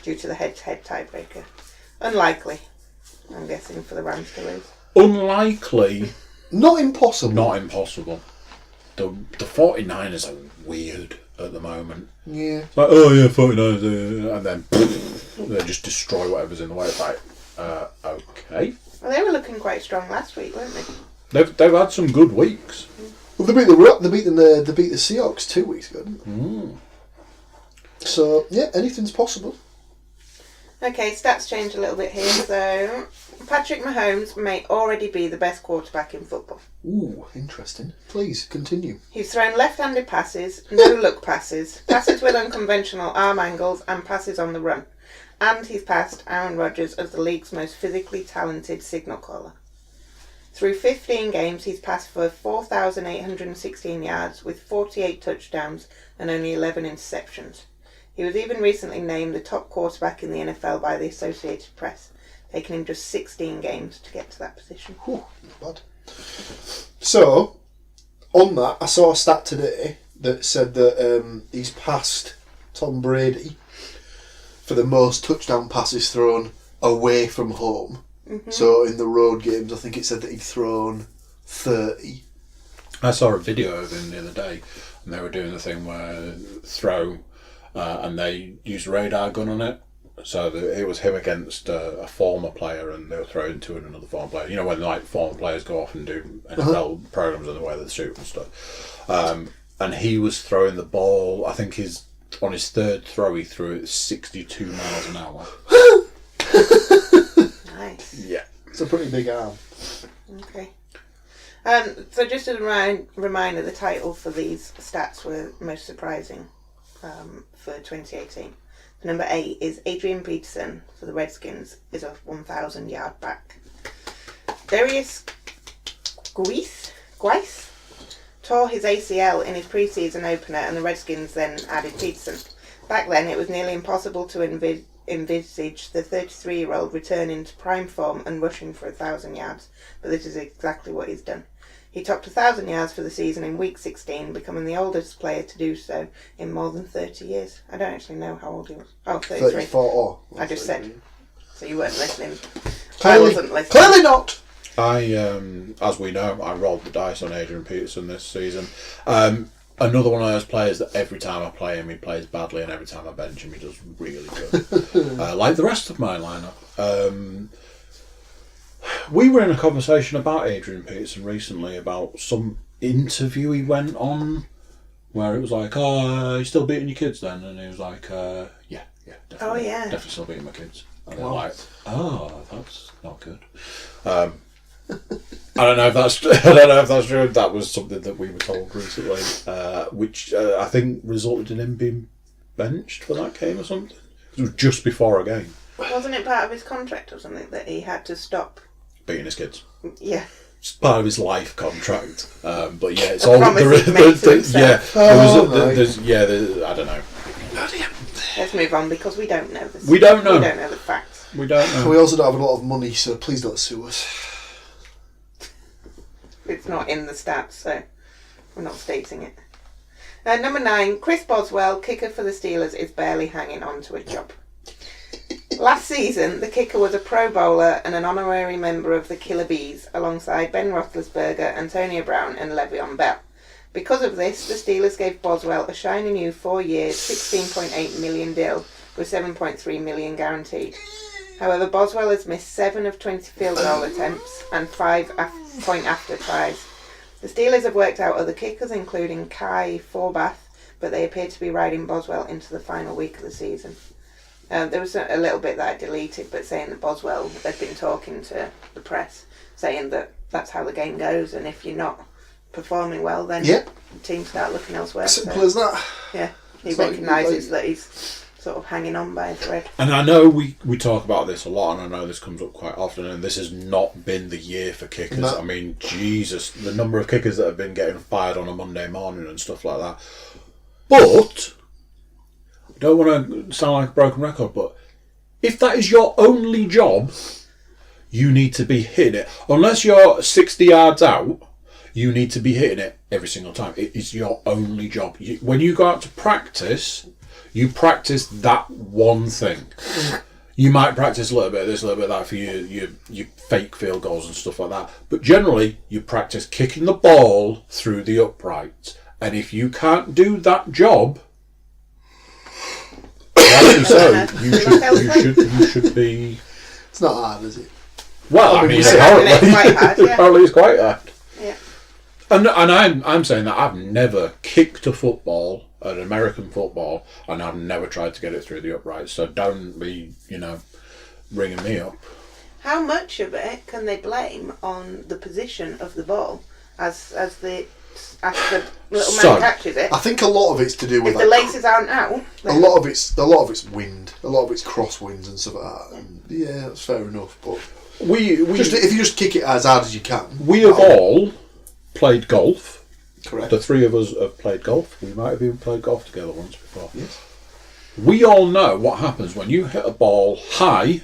due to the head-to-head tiebreaker. Unlikely, I'm guessing, for the Rams to lose. Unlikely. Not impossible. Not impossible. The 49ers are weird at the moment. Yeah. It's like, oh yeah, 49ers, and then they just destroy whatever's in the way. It's like, okay. Well, they were looking quite strong last week, weren't they? They've had some good weeks. Well, they beat the Seahawks 2 weeks ago, didn't they? So, yeah, anything's possible. Okay, stats change a little bit here. So, Patrick Mahomes may already be the best quarterback in football. Ooh, interesting. Please, continue. He's thrown left-handed passes, no-look passes, passes with unconventional arm angles, and passes on the run. And he's passed Aaron Rodgers as the league's most physically talented signal caller. Through 15 games, he's passed for 4,816 yards with 48 touchdowns and only 11 interceptions. He was even recently named the top quarterback in the NFL by the Associated Press, taking him just 16 games to get to that position. Whew, not bad. So, on that, I saw a stat today that said that he's passed Tom Brady for the most touchdown passes thrown away from home. Mm-hmm. So, in the road games, I think it said that he'd thrown 30. I saw a video of him the other day, and they were doing the thing where throw... and they used a radar gun on it, so it was him against a former player, and they were throwing to another former player. You know when like former players go off and do NFL programs and the way they shoot and stuff. And he was throwing the ball. I think on his third throw he threw it 62 miles an hour. Nice. Yeah, it's a pretty big arm. Okay. So just as a reminder, the title for these stats were most surprising. For 2018. Number 8 is Adrian Peterson for the Redskins is a 1,000-yard back. Darius Guice tore his ACL in his pre-season opener, and the Redskins then added Peterson. Back then, it was nearly impossible to envisage the 33-year-old returning to prime form and rushing for 1,000 yards, but this is exactly what he's done. He topped 1,000 yards for the season in Week 16, becoming the oldest player to do so in more than 30 years. I don't actually know how old he was. Oh, 33. 34. I just said. So you weren't listening. Clearly, I wasn't listening. Clearly not! as we know, I rolled the dice on Adrian Peterson this season. Another one of those players that every time I play him, he plays badly, and every time I bench him, he does really good. Like the rest of my lineup. We were in a conversation about Adrian Peterson recently about some interview he went on where it was like, oh, you still beating your kids then? And he was like, yeah, definitely. Oh, yeah. Definitely still beating my kids. And they're like, oh, that's not good. I don't know if that's true. That was something that we were told recently, which I think resulted in him being benched for that game or something. It was just before a game. Wasn't it part of his contract or something that he had to stop beating his kids? Yeah. It's part of his life contract. But yeah, it's a all promise he made to himself. I don't know. Let's move on because we don't know this. We don't know. We don't know the facts. We don't know. We also don't have a lot of money, so please don't sue us. It's not in the stats, so we're not stating it. Number 9, Chris Boswell, kicker for the Steelers, is barely hanging on to a job. Last season, the kicker was a Pro Bowler and an honorary member of the Killer Bees, alongside Ben Roethlisberger, Antonio Brown and Le'Veon Bell. Because of this, the Steelers gave Boswell a shiny new 4-year, $16.8 million deal with $7.3 million guaranteed. However, Boswell has missed 7 of 20 field goal attempts and 5 point-after tries. The Steelers have worked out other kickers, including Kai Forbath, but they appear to be riding Boswell into the final week of the season. There was a little bit that I deleted, but saying that Boswell had been talking to the press, saying that that's how the game goes, and if you're not performing well, then the team start looking elsewhere. Simple as that. Yeah, he recognises that he's sort of hanging on by a thread. And I know we talk about this a lot, and I know this comes up quite often, and this has not been the year for kickers. No. I mean, Jesus, the number of kickers that have been getting fired on a Monday morning and stuff like that. But, I don't want to sound like a broken record, but if that is your only job, you need to be hitting it. Unless you're 60 yards out, you need to be hitting it every single time. It is your only job. When you go out to practice, you practice that one thing. You might practice a little bit of this, a little bit of that for your fake field goals and stuff like that. But generally, you practice kicking the ball through the uprights. And if you can't do that job, rightly so, you should be. It's not hard, is it? Well, I mean, apparently it's quite hard. Yeah. And I'm saying that I've never kicked a football, an American football, and I've never tried to get it through the uprights. So don't be, ringing me up. How much of it can they blame on the position of the ball as the little man catches it? I think a lot of it's to do with if the laces aren't out. A lot of it's wind, a lot of it's crosswinds and stuff like that. And yeah, that's fair enough. But if you just kick it as hard as you can. We have all played golf. Correct. The three of us have played golf. We might have even played golf together once before. Yes. We all know what happens when you hit a ball high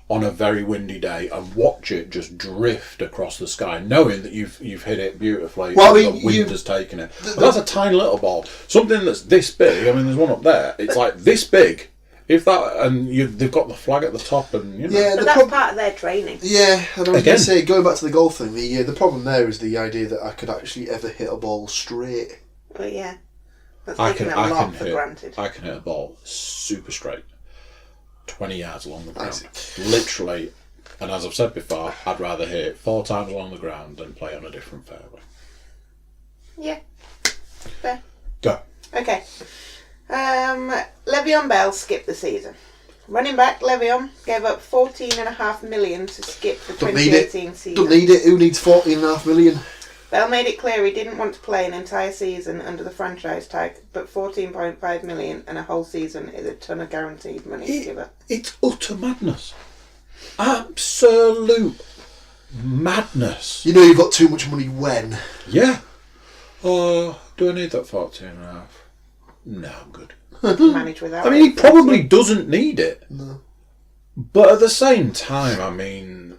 on a very windy day and watch it just drift across the sky, knowing that you've hit it beautifully. Well, the wind has taken it. But that's a tiny little ball. Something that's this big. I mean, there's one up there. It's like this big. If that, and they've got the flag at the top, and yeah, but that's part of their training. Yeah, and I was going to say, going back to the golf thing, the problem there is the idea that I could actually ever hit a ball straight. Oh yeah, that's I taking can a lot hit. for granted. I can hit a ball super straight, 20 yards along the ground, literally. And as I've said before, I'd rather hit it 4 times along the ground than play on a different fairway. Yeah, fair. Go. Okay. Le'Veon Bell skipped the season. Running back Le'Veon gave up $14.5 million to skip the 2018 season. Don't need it. Who needs $14.5 million? Bell made it clear he didn't want to play an entire season under the franchise tag, but $14.5 million and a whole season is a ton of guaranteed money to give up. It's utter madness. Absolute madness. You know you've got too much money when? Yeah. Oh, do I need that 14.5? No, I'm good. Manage without. I mean, he probably doesn't need it. No. But at the same time, I mean,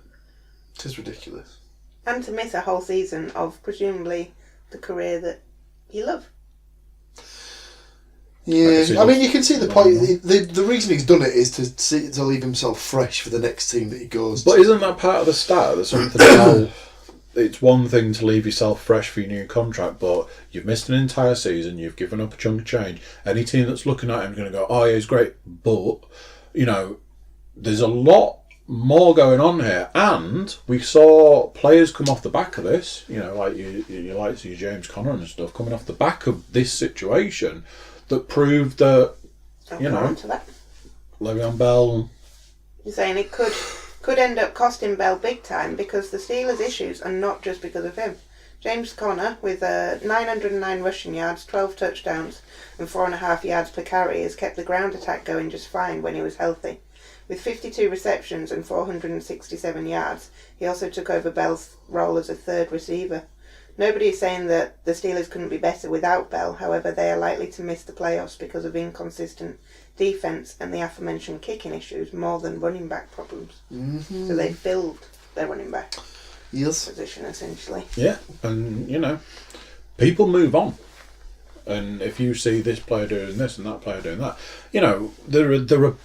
it is ridiculous. And to miss a whole season of presumably the career that you love. Yeah, I mean, you can see the point. The reason he's done it is to leave himself fresh for the next team that he goes to. But isn't that part of the start? There's something about. It's one thing to leave yourself fresh for your new contract, but you've missed an entire season, you've given up a chunk of change. Any team that's looking at him is going to go, oh yeah, he's great, but, there's a lot more going on here. And we saw players come off the back of this, like you like to see James Conner and stuff, coming off the back of this situation that proved that, Le'Veon Bell... You're saying it could end up costing Bell big time because the Steelers' issues are not just because of him. James Conner, with 909 rushing yards, 12 touchdowns, and 4.5 yards per carry, has kept the ground attack going just fine when he was healthy. With 52 receptions and 467 yards, he also took over Bell's role as a third receiver. Nobody is saying that the Steelers couldn't be better without Bell, however they are likely to miss the playoffs because of inconsistent defence and the aforementioned kicking issues more than running back problems. Mm-hmm. So they filled their running back position essentially. Yeah, and people move on. And if you see this player doing this and that player doing that, there are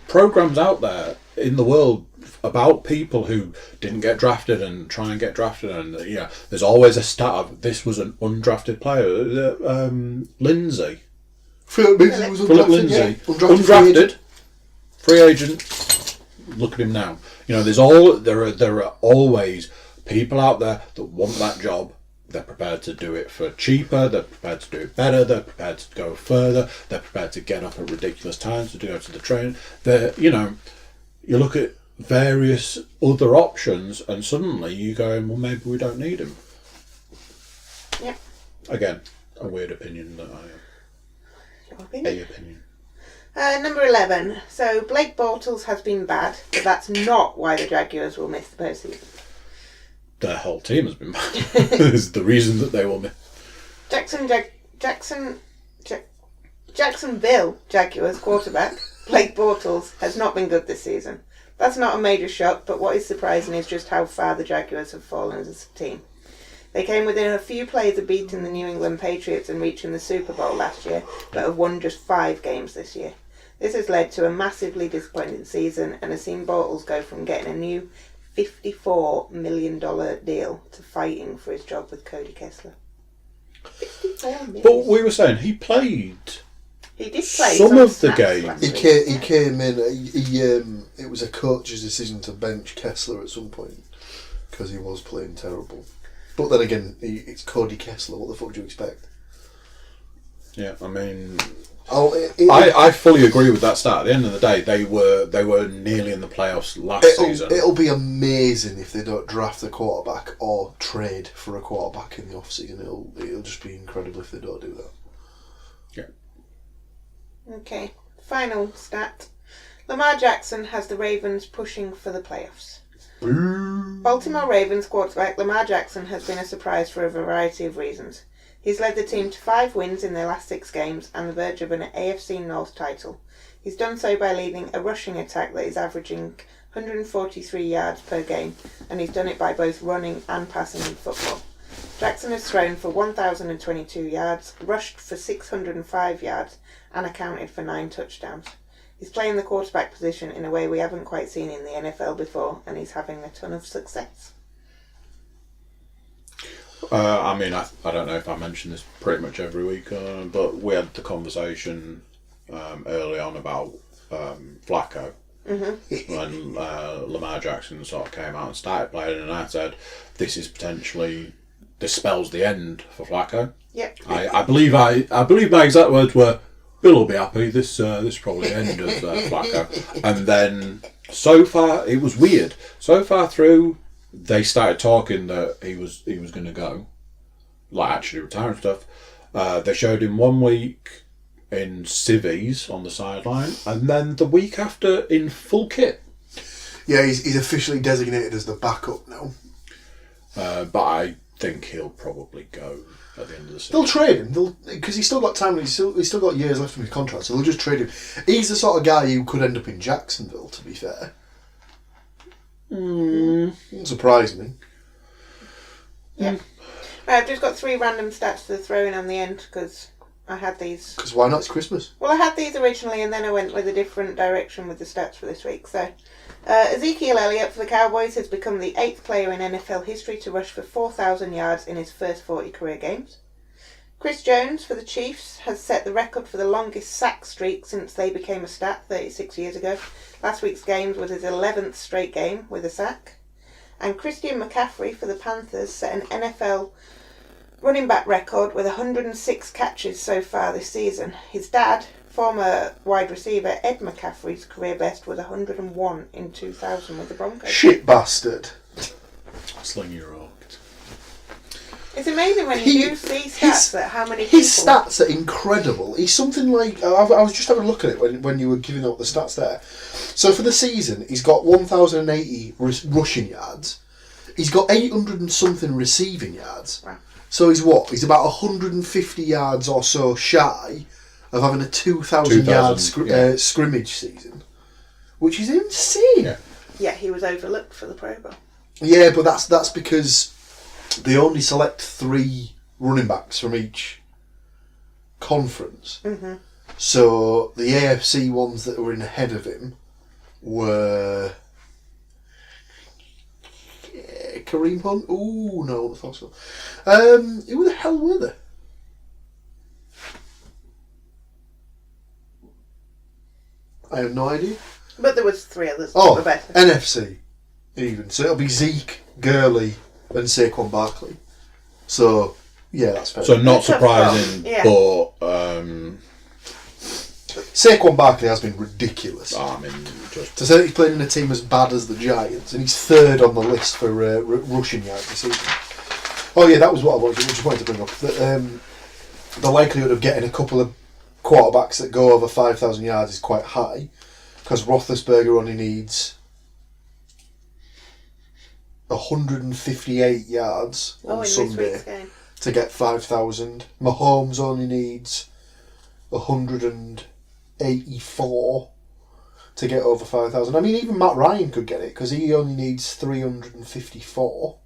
programs out there in the world about people who didn't get drafted and try and get drafted, and there's always a stat of this was an undrafted player. Lindsay. Philip Lindsay. Yeah. Undrafted. Free agent. Look at him now. There are always people out there that want that job. They're prepared to do it for cheaper. They're prepared to do it better. They're prepared to go further. They're prepared to get up at ridiculous times to go to the train. You look at various other options, and suddenly you go, well, maybe we don't need him. Yeah. Again, a weird opinion that I have. Your opinion. Opinion. Number 11. So Blake Bortles has been bad, but that's not why the Jaguars will miss the postseason. Their whole team has been bad. Is the reason that they will miss. Jacksonville Jaguars quarterback Blake Bortles has not been good this season. That's not a major shock, but what is surprising is just how far the Jaguars have fallen as a team. They came within a few plays of beating the New England Patriots and reaching the Super Bowl last year, but have won just 5 games this year. This has led to a massively disappointing season and has seen Bortles go from getting a new $54 million deal to fighting for his job with Cody Kessler. $54 million. But we were saying he played. He did play some of the games. He came in. It was a coach's decision to bench Kessler at some point because he was playing terrible. But then again, it's Cody Kessler. What the fuck do you expect? Yeah, I mean, I fully agree with that stat. At the end of the day, they were nearly in the playoffs last season. It'll be amazing if they don't draft a quarterback or trade for a quarterback in the off season. It'll just be incredible if they don't do that. Yeah. Okay, final stat. Lamar Jackson has the Ravens pushing for the playoffs. Baltimore Ravens quarterback Lamar Jackson has been a surprise for a variety of reasons. He's led the team to 5 wins in their last 6 games and the verge of an AFC North title. He's done so by leading a rushing attack that is averaging 143 yards per game, and he's done it by both running and passing in football. Jackson has thrown for 1,022 yards, rushed for 605 yards, and accounted for 9 touchdowns. He's playing the quarterback position in a way we haven't quite seen in the NFL before, and he's having a ton of success. I mean, I don't know if I mention this pretty much every week, but we had the conversation early on about Flacco. Mm-hmm. When Lamar Jackson sort of came out and started playing, and I said, this spells the end for Flacco. Yep. I believe my exact words were, Bill will be happy. This is probably the end of Flacco. And then so far it was weird. So far through, they started talking that he was going to go, like actually retire and stuff. They showed him 1 week in civvies on the sideline, and then the week after in full kit. Yeah, he's officially designated as the backup now. But I think he'll probably go at the end of the season. They'll trade him, because he's still got time. He's still got years left in his contract, so they'll just trade him. He's the sort of guy who could end up in Jacksonville, to be fair. Wouldn't surprise me. Yeah. I've just got 3 random stats to throw in on the end because I had these. Because why not? It's Christmas. Well, I had these originally and then I went with a different direction with the stats for this week. So, Ezekiel Elliott for the Cowboys has become the 8th player in NFL history to rush for 4,000 yards in his first 40 career games. Chris Jones for the Chiefs has set the record for the longest sack streak since they became a stat 36 years ago. Last week's game was his 11th straight game with a sack. And Christian McCaffrey for the Panthers set an NFL running back record with 106 catches so far this season. His dad, former wide receiver Ed McCaffrey's career best was 101 in 2000 with the Broncos. Shit bastard. Sling your oak. It's amazing when you do see stats that how many His people... stats are incredible. He's something like... I was just having a look at it when you were giving out the stats there. So for the season, he's got 1,080 rushing yards. He's got 800 and something receiving yards. Wow. So he's what? He's about 150 yards or so shy of having a 2,000 yard scrimmage season. Which is insane. Yeah, he was overlooked for the Pro Bowl. Yeah, but that's because they only select 3 running backs from each conference. Mm-hmm. So the AFC ones that were in ahead of him were Kareem Hunt. Ooh, no, I thought so. Who the hell were they? I have no idea. But there was 3 others that were better. NFC even. So it'll be Zeke, Gurley and Saquon Barkley. So, yeah, that's fair. So not surprising, but... Saquon Barkley has been ridiculous. I mean, to say that he's playing in a team as bad as the Giants, and he's 3rd on the list for rushing yards this season. Oh yeah, that was what I just wanted to bring up. The likelihood of getting a couple of quarterbacks that go over 5,000 yards is quite high, because Roethlisberger only needs 158 yards on in Sunday this week's game. to get 5,000. Mahomes only needs 184 to get over 5,000. I mean, even Matt Ryan could get it, because he only needs 354.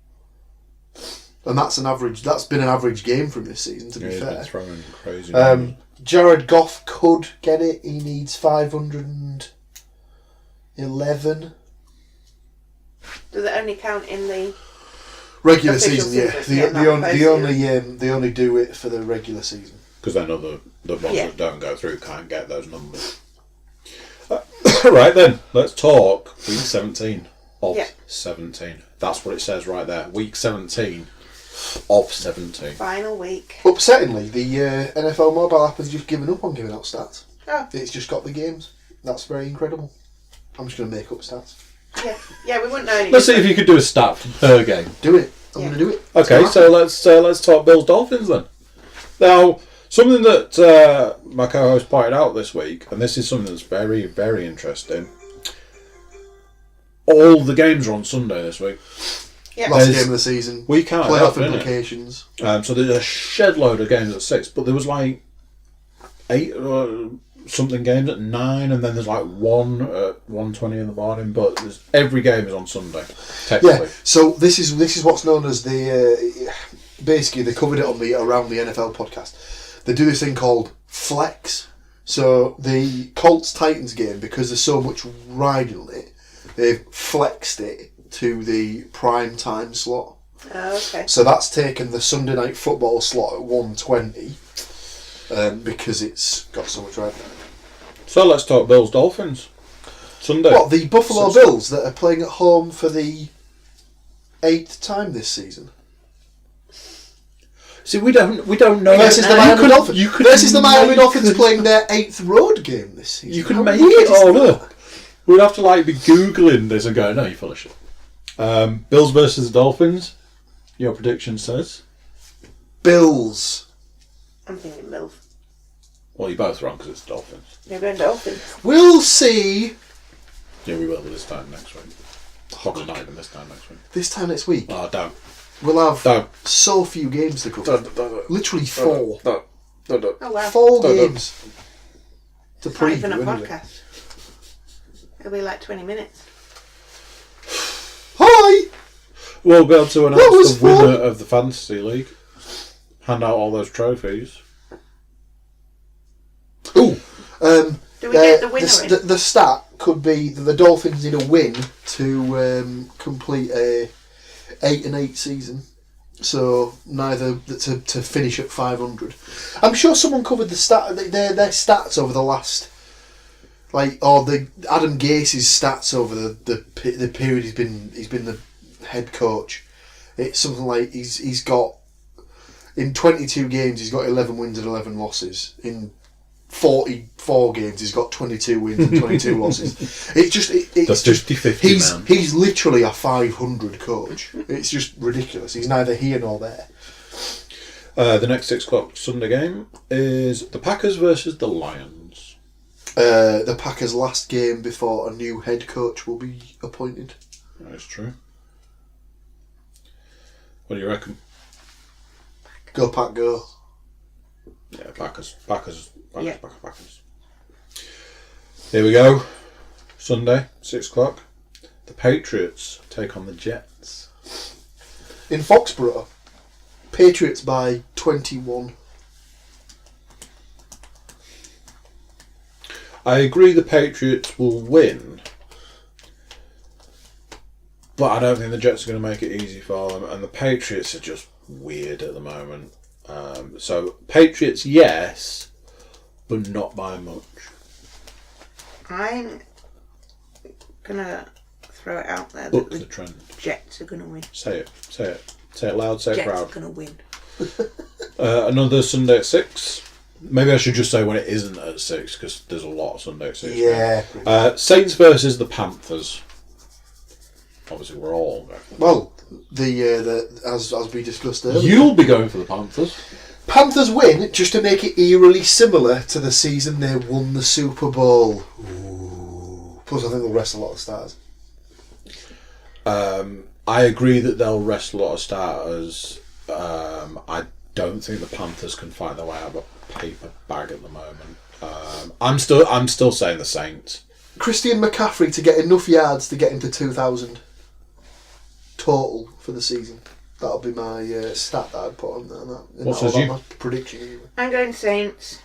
And that's an average. That's been an average game from this season, to be fair. He's been throwing crazy numbers. Jared Goff could get it. He needs 511. Does it only count in the Regular official season? Yeah. season? They only do it for the regular season. Because then the ones that don't go through can't get those numbers. Right then, let's talk week 17 of 17. That's what it says right there. Week 17 of 17. Final week. Upsettingly, the NFL mobile app has just given up on giving out stats. Oh. It's just got the games. That's very incredible. I'm just going to make up stats. Yeah, we wouldn't know any. Let's see if you could do a stat per game. Do it. I'm going to do it. Okay, so let's talk Bills Dolphins then. Now, something that my co-host pointed out this week, and this is something that's very, very interesting. All the games are on Sunday this week. Yeah. Last game of the season. We can't playoff help, implications. So there's a shed load of games at 6, but there was like 8 something games at 9, and then there's like 1 at 1:20 in the morning. But every game is on Sunday, technically. Yeah. So this is what's known as the basically they covered it on the Around the NFL podcast. They do this thing called flex. So the Colts Titans game, because there's so much riding on it, they've flexed it to the prime time slot. Oh, okay. So that's taken the Sunday night football slot at 1:20 because it's got so much riding on it. So let's talk Bills Dolphins Sunday. What, the Buffalo Bills that are playing at home for the 8th time this season? See, we don't know. Versus the Miami Dolphins. Versus the Miami Dolphins playing their 8th road game this season. You can make it all up. We'd have to be googling this and go, no, you're full of shit. Bills versus the Dolphins. Your prediction says Bills. I'm thinking Bills. Well, you're both wrong because it's the Dolphins. You're going Dolphins. We'll see. Yeah, we will this time next week. Probably not even this time next week. This time next week. Oh, don't. We'll have so few games to cover. Literally 4. Oh wow. 4 games to It's not even a preview. Anyway. podcast. It'll be like 20 minutes. Hi. We'll be able to That announce was the winner fun. of the Fantasy League. Hand out all those trophies. Ooh. Do we get the winner in? The stat could be that the Dolphins need a win to complete a 8-8 season. So neither to finish at 500. I'm sure someone covered their stats over the last, the Adam Gase's stats over the period he's been the head coach. It's something like he's got in 22 games he's got 11 wins and 11 losses. In 44 games he's got 22 wins and 22 losses. It's just That's 50-50, man. He's literally a 500 coach. It's just ridiculous. He's neither here nor there. The next 6 o'clock Sunday game is the Packers versus the Lions. The Packers' last game before a new head coach will be appointed. That is true. What do you reckon? Go Pack, go. Yeah, Packers. Yeah. Packers. Here we go. Sunday, 6 o'clock. The Patriots take on the Jets. In Foxborough, Patriots by 21. I agree the Patriots will win, but I don't think the Jets are going to make it easy for them, and the Patriots are just weird at the moment. So Patriots, yes, but not by much. I'm gonna throw it out there Look that the trend. Jets are gonna win. Say it loud, say it Jets proud. are gonna win. Another Sunday at 6. Maybe I should just say when it isn't at 6 because there's a lot of Sunday at 6. Yeah. Saints versus the Panthers. Obviously, we're all going for the Well, as we discussed earlier, You'll be going for the Panthers. Panthers win just to make it eerily similar to the season they won the Super Bowl. Ooh. Plus, I think they'll rest a lot of stars. I agree that they'll rest a lot of starters. I don't think the Panthers can fight their way out of a paper bag at the moment. I'm still saying the Saints. Christian McCaffrey to get enough yards to get into 2,000 total for the season. That'll be my stat that I'd put on there. What says you? My prediction. Anyway. I'm going Saints.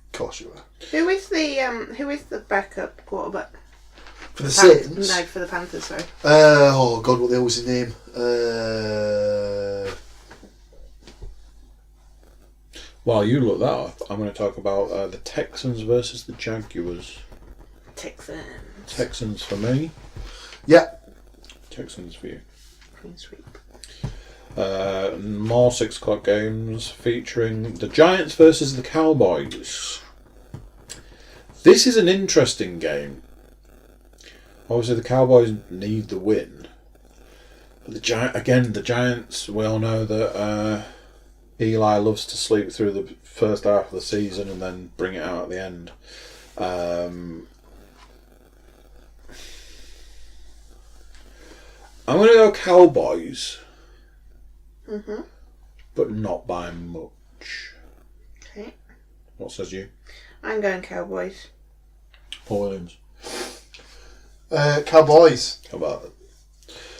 Of course you are. Who is the backup quarterback? For the Saints? No, for the Panthers, sorry. Oh, God, what the hell was his name? While you look that up, I'm going to talk about the Texans versus the Jaguars. Texans for me. Yeah. Texans for you. Clean sweep. More 6 o'clock games featuring the Giants versus the Cowboys. This is an interesting game. Obviously, the Cowboys need the win. But the Giants, we all know that Eli loves to sleep through the first half of the season and then bring it out at the end. I'm going to go Cowboys. Mm-hmm. But not by much. Okay. What says you? I'm going Cowboys. Paul Williams. Cowboys. How about it?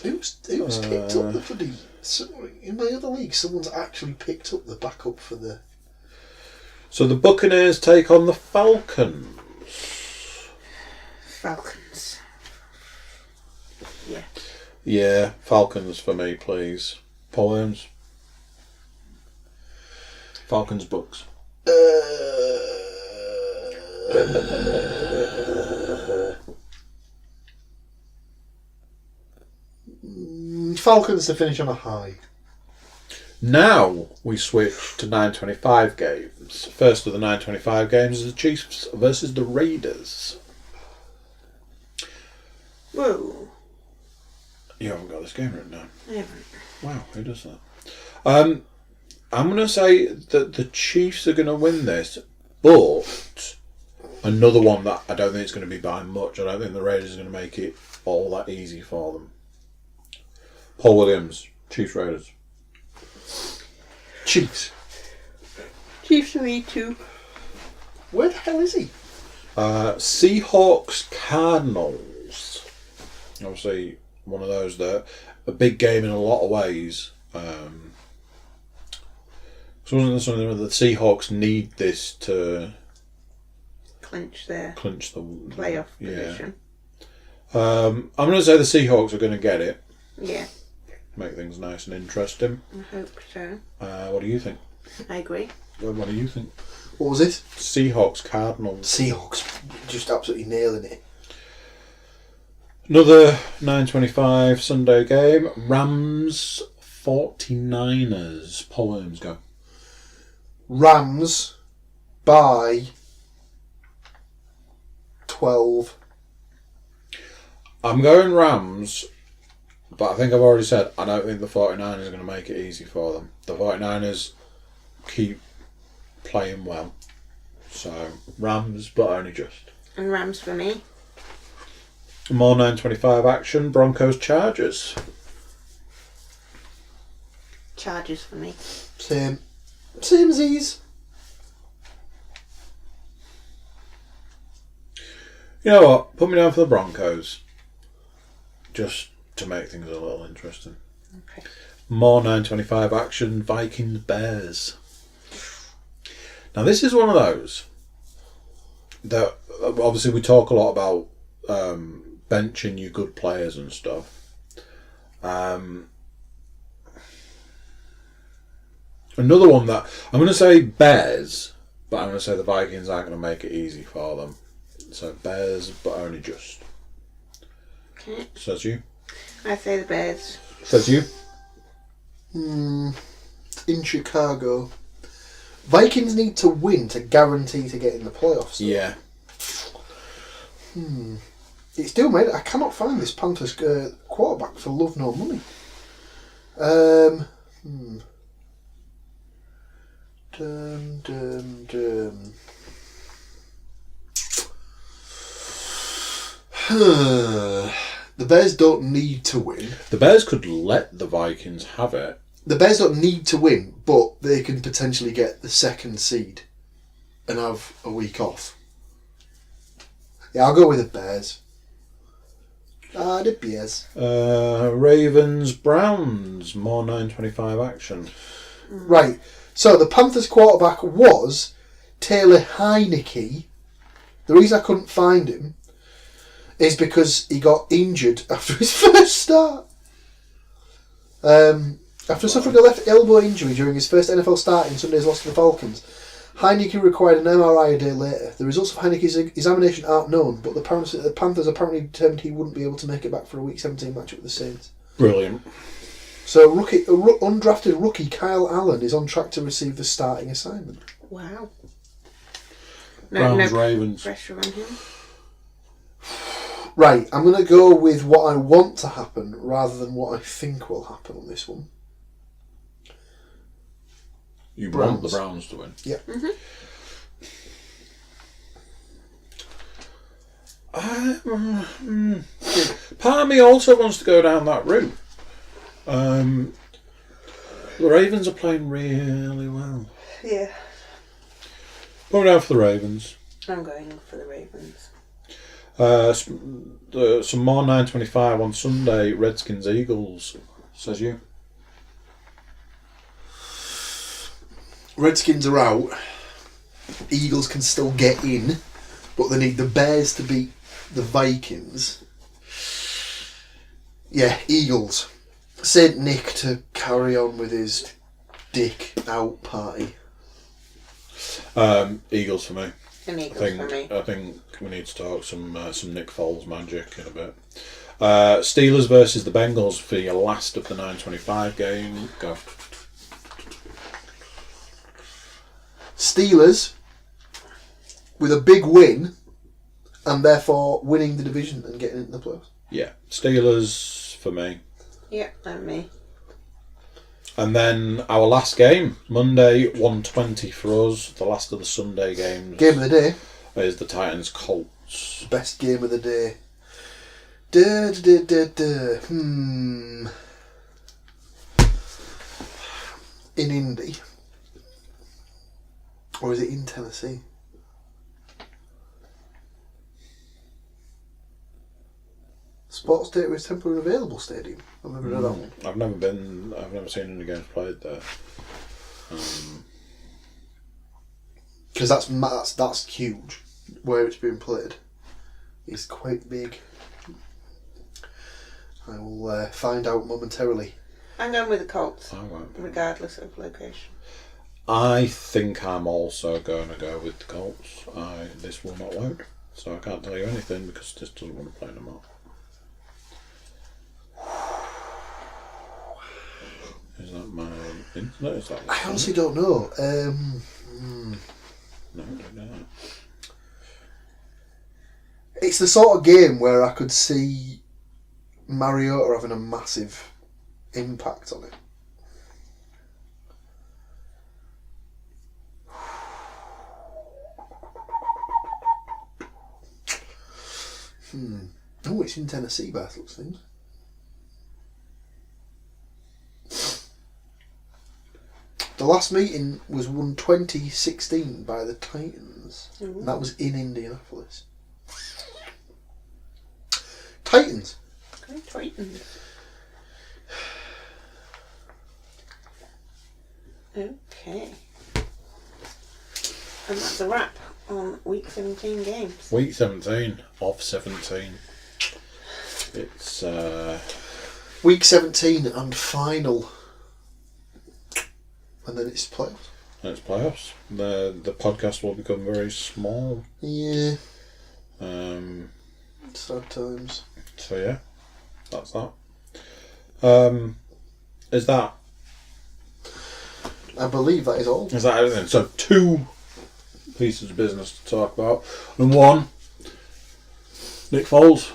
Who's picked up the bloody... In my other league, someone's actually picked up the backup for the... So the Buccaneers take on the Falcons. Falcons. Yeah. Yeah, Falcons for me, please. Paul Williams. Falcons Bucks. Falcons to finish on a high. Now we switch to 9:25 games. First of the 9:25 games is the Chiefs versus the Raiders. Whoa. You haven't got this game written down. I haven't. Wow, who does that? I'm going to say that the Chiefs are going to win this, but another one that I don't think it's going to be by much. I don't think the Raiders are going to make it all that easy for them. Paul Williams, Chiefs Raiders. Chiefs. Chiefs for me too. Where the hell is he? Seahawks Cardinals. Obviously, one of those that a big game in a lot of ways. So wasn't this something that the Seahawks need this to Clinch the playoff position. I'm going to say the Seahawks are going to get it. Yeah. Make things nice and interesting. I hope so. What do you think? I agree. What do you think? What was it? Seahawks Cardinals. Seahawks. Just absolutely nailing it. Another 9:25 Sunday game. Rams 49ers. Paul Williams, go. Rams by 12. I'm going Rams, but I think I've already said I don't think the 49ers are going to make it easy for them. The 49ers keep playing well. So, Rams, but only just. And Rams for me. More 9:25 action. Broncos Chargers. Chargers for me. Same as these. You know what? Put me down for the Broncos. Just to make things a little interesting. Okay. More 9:25 action. Vikings Bears. Now this is one of those that obviously we talk a lot about benching your good players and stuff. Another one that I'm going to say Bears, but I'm going to say the Vikings aren't going to make it easy for them. So Bears, but only just. Okay. Says you. I say the Bears. Says you. In Chicago. Vikings need to win to guarantee to get in the playoffs. Yeah. It's still made. I cannot find this Panthers quarterback for love nor money. The Bears don't need to win. The Bears could let the Vikings have it. The Bears don't need to win, but they can potentially get the 2nd seed and have a week off. Yeah, I'll go with the Bears. The Bears. Ravens, Browns, more 9:25 action. Right. So the Panthers quarterback was Taylor Heineke. The reason I couldn't find him is because he got injured after his first start. After suffering a left elbow injury during his first NFL start in Sunday's loss to the Falcons, Heineke required an MRI a day later. The results of Heineke's examination aren't known, but the Panthers apparently determined he wouldn't be able to make it back for a Week 17 matchup with the Saints. Brilliant. So undrafted rookie Kyle Allen is on track to receive the starting assignment. Wow. Browns, Ravens. Pressure on him. Right, I'm going to go with what I want to happen rather than what I think will happen on this one. You Browns. want the Browns to win? Yeah. Part of me also wants to go down that route. The Ravens are playing really well. Yeah. Going down for the Ravens. I'm going for the Ravens. Some more 9:25 on Sunday. Redskins, Eagles. Says you. Redskins are out. Eagles can still get in, but they need the Bears to beat the Vikings. Yeah, Eagles. Saint Nick to carry on with his dick out party. Eagles for me. And Eagles for me. I think we need to talk some Nick Foles magic in a bit. Steelers versus the Bengals for your last of the 9:25 game. Go. Steelers with a big win and therefore winning the division and getting into the playoffs. Yeah, Steelers for me. Yeah, and me. And then our last game, Monday, 1:20 for us. The last of the Sunday games. Game of the day. Is the Titans Colts. Best game of the day. In Indy. Or is it in Tennessee? Sports Data is temporarily available stadium. I've never heard that one. I've never seen any games played there. Because that's huge. Where it's being played is quite big. I will find out momentarily. I'm going with the Colts, I won't. regardless of location. I think I'm also going to go with the Colts. This will not load, so I can't tell you anything because this doesn't want to play no more. Is that my internet? Is that I honestly don't know. No, I don't know. It's the sort of game where I could see Mariota having a massive impact on it. Oh, it's in Tennessee, by the looks of things. The last meeting was won 2016 by the Titans. Ooh. And that was in Indianapolis. Titans. Okay, Titans. Okay. And that's a wrap on Week 17 games. Week 17 of 17. It's Week 17 and final. And then it's playoffs. it's playoffs. The podcast will become very small. Yeah. Sad times. So yeah, that's that. Is that I believe that is all. Is that everything? So 2 pieces of business to talk about. And 1, Nick Foles.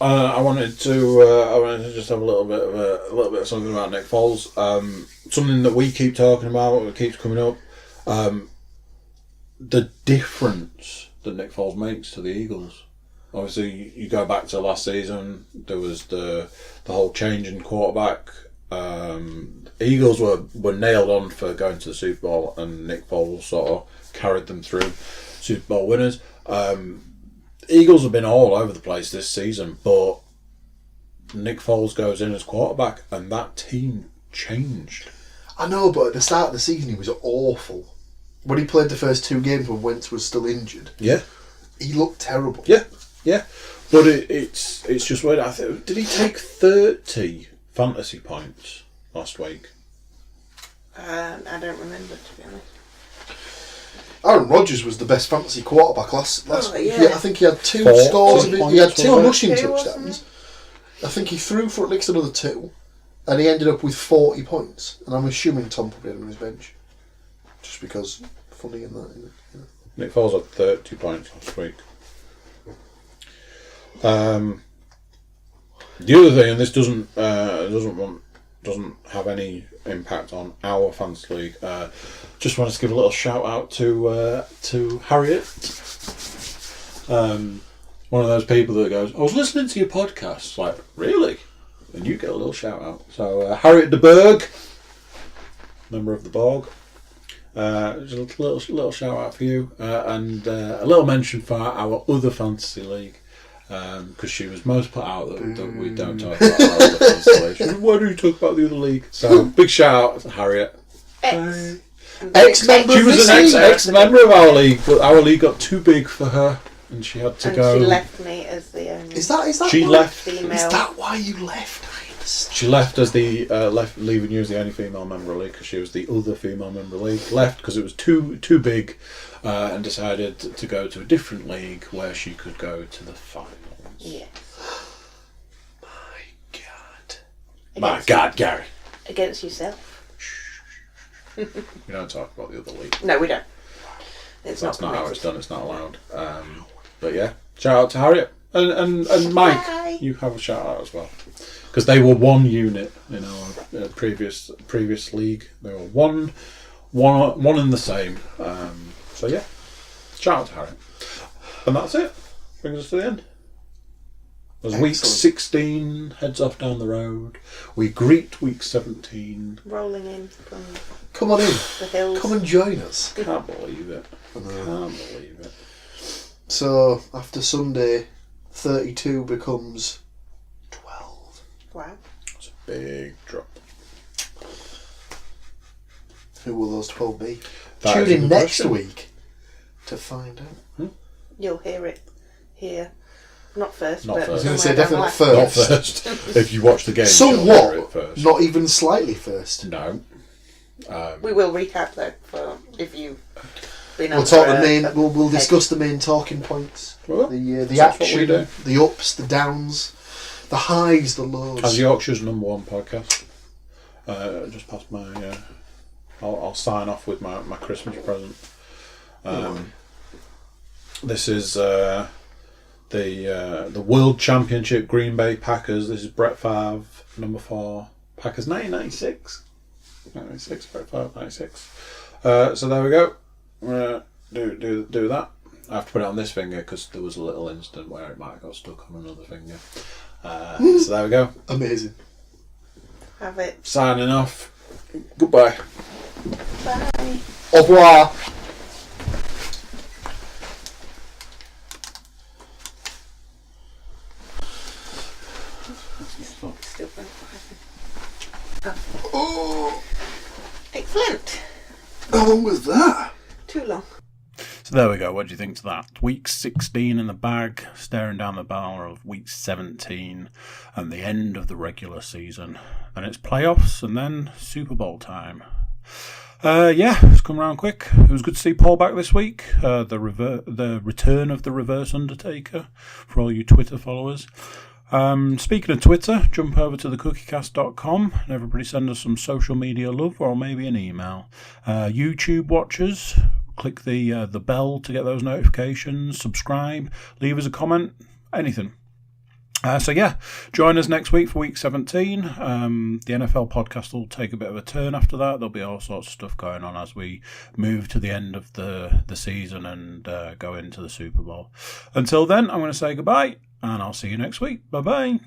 I wanted to just have a little bit of something about Nick Foles. Something that we keep talking about, that keeps coming up. The difference that Nick Foles makes to the Eagles. Obviously, you go back to last season. There was the whole change in quarterback. Eagles were nailed on for going to the Super Bowl, and Nick Foles sort of carried them through. Super Bowl winners. Eagles have been all over the place this season, but Nick Foles goes in as quarterback, and that team changed. I know, but at the start of the season, he was awful. When he played the first 2 games when Wentz was still injured, he looked terrible. Yeah. But it's just weird. Did he take 30 fantasy points last week? I don't remember, to be honest. Aaron Rodgers was the best fantasy quarterback last week. Yeah. I think he had 2 4 scores. He had 2 rushing 2, touchdowns. I think he threw for at least another 2, and he ended up with 40 points. And I'm assuming Tom probably had him on his bench, just because funny in that. Isn't it? Yeah. Nick Foles had 30 points last week. The other thing, and this doesn't have any impact on our fantasy league. Just wanted to give a little shout out to Harriet. One of those people that goes, "I was listening to your podcast." Like, really? And you get a little shout out. So Harriet de Berg, member of the Borg. Just a little shout out for you, and a little mention for our other fantasy league. Because she was most put out that we don't talk about our other fantasy league. Why do you talk about the other league? So big shout out to Harriet. Ex-member. She was an ex-member of our league, but our league got too big for her, and she had to go. She left me as the only. Is that? She why? left. Female. Is that why you left? She left as the leaving you as the only female member of the league, because she was the other female member of the league. Left because it was too big, and decided to go to a different league where she could go to the finals. Yes. My God, Gary. Against yourself. We don't talk about the other league. No, we don't. That's not how it's done. It's not allowed. But yeah, shout out to Harriet and Mike. Hi. You have a shout out as well, because they were one unit in our previous league. They were one in the same. So yeah, shout out to Harriet. And that's it. Brings us to the end. As week 16 heads off down the road, we greet week 17. Rolling in from Come on in. the hills. Come and join us. Can't believe it. Can't believe it. So, after Sunday, 32 becomes 12. Wow. It's a big drop. Who will those 12 be? That Tune is a in good next question. week to find out. You'll hear it here. Not first, Not but first. I was somewhere going to down say the line. definitely Not first. first. If you watch the game, you'll hear it Somewhat. first. Not even slightly first. No. We will recap though for if you've been. We'll on talk for the main. a We'll discuss the main talking points. Well, The that's what we action, do. the ups, the downs, the highs, the lows. As Yorkshire's #1 podcast, just past my. I'll sign off with my Christmas present. This is the World Championship Green Bay Packers. This is Brett Favre, #4. Packers 1996. 96, Brett Favre 96. So there we go. We're gonna do that. I have to put it on this finger because there was a little incident where it might have got stuck on another finger. So there we go. Amazing. Have it. Signing off. Goodbye. Bye. Au revoir. Still going. Oh, Excellent. how long was that? Too long. So there we go. What do you think to that? Week 16 in the bag, staring down the barrel of week 17 and the end of the regular season. And it's playoffs and then Super Bowl time. It's come around quick. It was good to see Paul back this week. The return of the Reverse Undertaker for all you Twitter followers. Speaking of Twitter, jump over to thecookiecast.com and everybody send us some social media love or maybe an email. YouTube watchers, click the bell to get those notifications. Subscribe, leave us a comment, anything. Join us next week for week 17. The NFL podcast will take a bit of a turn after that. There'll be all sorts of stuff going on as we move to the end of the season and go into the Super Bowl. Until then, I'm going to say goodbye, and I'll see you next week. Bye-bye.